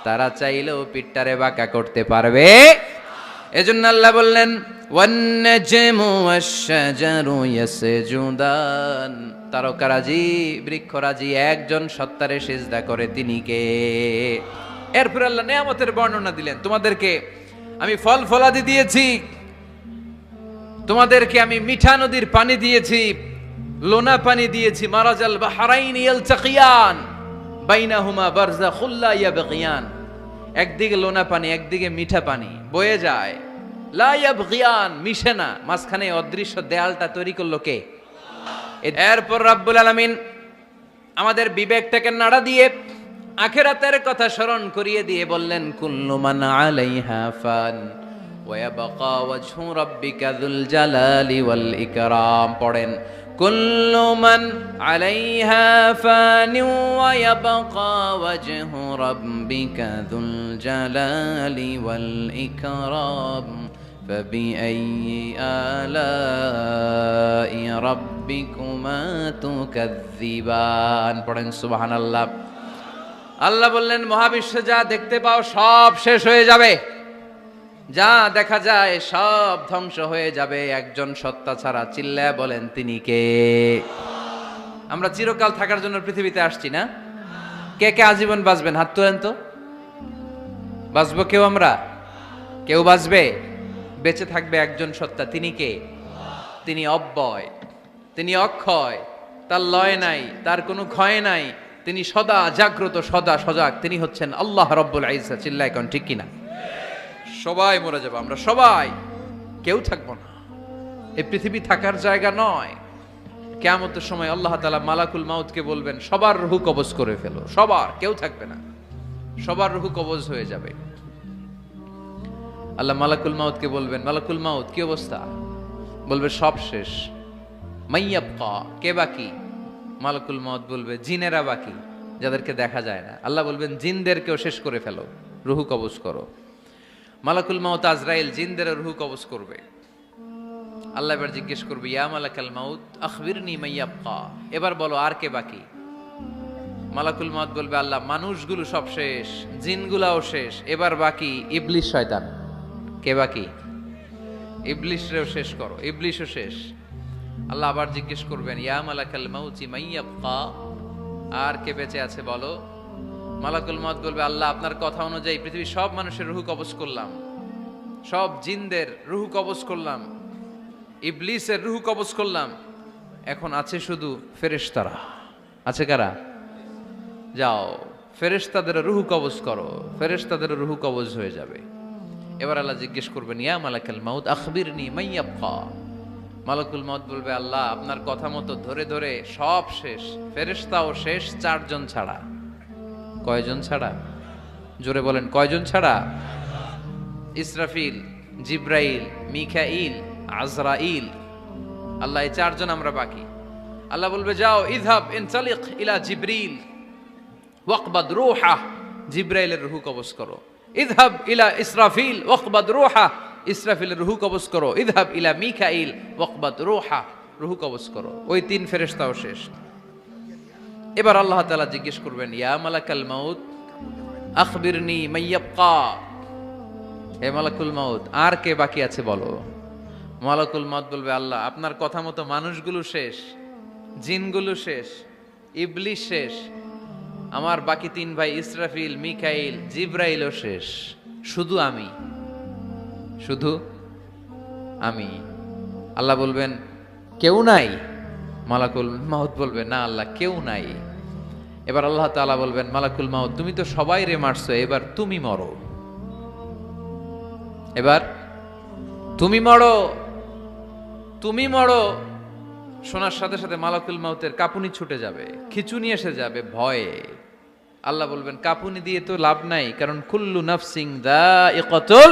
তারা চাইলেও পিঠটারে বাঁকা করতে পারবে? এজন্য আল্লাহ বললেন ওয়ান নাজমু ওয়াশ-শাজারু ইয়াসজুদান, তারকারাজি বৃক্ষরাজি একজন সত্তারে সিজদা করে, তিনি কে? এরপর আল্লাহ নিয়ামতের বর্ণনা দিলেন, তোমাদেরকে আমি ফল ফলাদি দিয়েছি, তোমাদেরকে আমি মিঠা নদীর পানি দিয়েছি, লোনা পানি দিয়েছি, মারাজাল বাহরাইন ইয়ালতাকিয়ান বাইনাহুমা বারযাখুল লা ইয়াবগিয়ান, একদিকে লোনা পানি একদিকে মিঠা পানি বয়ে যায়, লা ইয়াবগিয়ান, মিশে না, মাঝখানে অদৃশ্য দেয়ালটা তৈরি করলো কে? এরপর রাব্বুল আলামিন আমাদের বিবেকটাকে নাড়া দিয়ে আখিরাতের কথা স্মরণ করিয়ে দিয়ে বললেন কুল্লু মান আলাইহা ফান ওয়া ইয়াবকা ওয়াজহু রাব্বিকা যুল জালালি ওয়াল ইকরাম। পড়েন কুল্লু মান আলাইহা ফান ওয়া ইয়াবকা ওয়াজহু রাব্বিকা যুল জালালি ওয়াল ইকরাম فبأي آلاء ربكما تكذبان। পড়েন সুবহানাল্লাহ। আল্লাহ বললেন মহাবিশ্বে যা দেখতে পাও সব শেষ হয়ে যাবে, যা দেখা যায় সব ধ্বংস হয়ে যাবে একজন সত্তা ছাড়া। চিল্লায়া বলেন তিনি কে? আমরা চিরকাল থাকার জন্য পৃথিবীতে আসছি না? কে কে আজীবন বাঁচবেন? হাত তোলেন তো। বাঁচবো কেউ? আমরা কেউ বাঁচবে? বেঁচে থাকবে একজন সত্তা, তিনি কে? তিনি অব্যয়, তিনি অক্ষয়, তার লয় নাই, তার কোনো ক্ষয় নাই, তিনি সদা জাগ্রত, সদা সজাগ, তিনি হচ্ছেন আল্লাহ রব্বুল ইজ্জত। চিল্লায় কোন ঠিক কিনা? সবাই মরে যাবো আমরা, সবাই, কেউ থাকবো না। এই পৃথিবী থাকার জায়গা নয়। কিয়ামতের সময় আল্লাহ তাআলা মালাকুল মাউতকে বলবেন সবার রূহ কবজ করে ফেলো, সবার, কেউ থাকবে না, সবার রূহ কবজ হয়ে যাবে। আল্লাহ মালাকুল মাউতকে বলবেন মালাকুল মাউত কি অবস্থা? বলবে সব শেষ। মাইয়াবকা, কে বাকি? মালাকুল মাউত বলবে জিনেরা বাকি, যাদেরকে দেখা যায় না। আল্লাহ বলবেন জিনদেরকেও শেষ করে ফেলো, রুহু কবজ করো। মালাকুল মাউত আজরাইল জিনদের রুহু কবজ করবে। আল্লাহ এবার জিজ্ঞেস করবে ইয়া মালাকাল মাউত আখবিরনি মাইয়াবকা, এবার বলো আর কে বাকি? মালাকুল মাউত বলবে আল্লাহ মানুষগুলো সব শেষ, জিনগুলাও শেষ, এবার বাকি ইবলিস শয়তান। কে বাকি? ইবলিসরেও শেষ করো, ইবলিসও শেষ। আল্লাহ আবার জিজ্ঞেস করবেন ইয়া মালাকাল মাউতি মাইয়াবকা, আর কে বেঁচে আছে বলো? মালাকুল মাউত বলবে আল্লাহ আপনার কথা অনুযায়ী পৃথিবীর সব মানুষের রূহ কবজ করলাম, সব জিনদের রূহ কবজ করলাম, ইবলিসের রূহ কবজ করলাম, এখন আছে শুধু ফেরেশতারা। আছে কারা? যাও ফেরেশতাদের রূহ কবজ করো, ফেরেশতাদের রূহ কবজ হয়ে যাবে। এবার আল্লাহ জিজ্ঞেস করবেন ইয়া মালাকাল মাউত আখবিরনি মাইয়াবকা। মালাকুল মাউত বলবে আল্লাহ আপনার কথা মতো ধরে ধরে সব শেষ, ফেরেশতাও শেষ, 4 জন ছাড়া। কয়জন ছাড়া? জোরে বলেন কয়জন ছাড়া? ইসরাফিল, জিব্রাইল, মিকাইল, আজরাইল। আল্লাহ এই 4 জন আমরা বাকি। আল্লাহ বলবে যাও ইযহাব ইনতালিক ইলা জিবরিল ওয়াকবাদ রূহা, জিব্রাইলের রূহ কবজ করো। ইযহাব ইলা ইসরাফিল ওয়াকবাদ রূহা, ইসরাফিলের রূহ কবজ করো। ইযহাব ইলা মিকাইল ওয়াকবাদ রূহা, রূহ কবজ করো। ওই 3 ফেরেশতাও শেষ। এবার আল্লাহ তাআলা জিজ্ঞেস করবেন ইয়া মালাকাল মাউত আখবিরনি মাইয়াবকা, হে মালাকুল মাউত আর কে বাকি আছে বলো? মালাকুল মাউত বলবে আল্লাহ আপনার কথা মতো মানুষগুলো শেষ, জিনগুলো শেষ, ইবলিস শেষ, আমার বাকি 3 ভাই ইসরাফিল, মিকাইল, জিব্রাইলও শেষ, শুধু আমি, শুধু আমি। আল্লাহ বলবেন কেউ নাই? মালাকুল মাউত বলবে না আল্লাহ কেউ নাই। এবার আল্লাহ তাআলা বলবেন মালাকুল মাউত তুমি তো সবাই রে মারছো, এবার তুমি মরো, এবার তুমি মরো, তুমি মরো। শোনার সাথে সাথে মালাকুল মাউতের কাঁপুনি ছুটে যাবে, খিঁচুনি এসে যাবে ভয়ে। আল্লাহ বলবেন কাঁপুনি দিয়ে তো লাভ নাই, কারণ কুল্লু নাফসিন যায়িকাতুল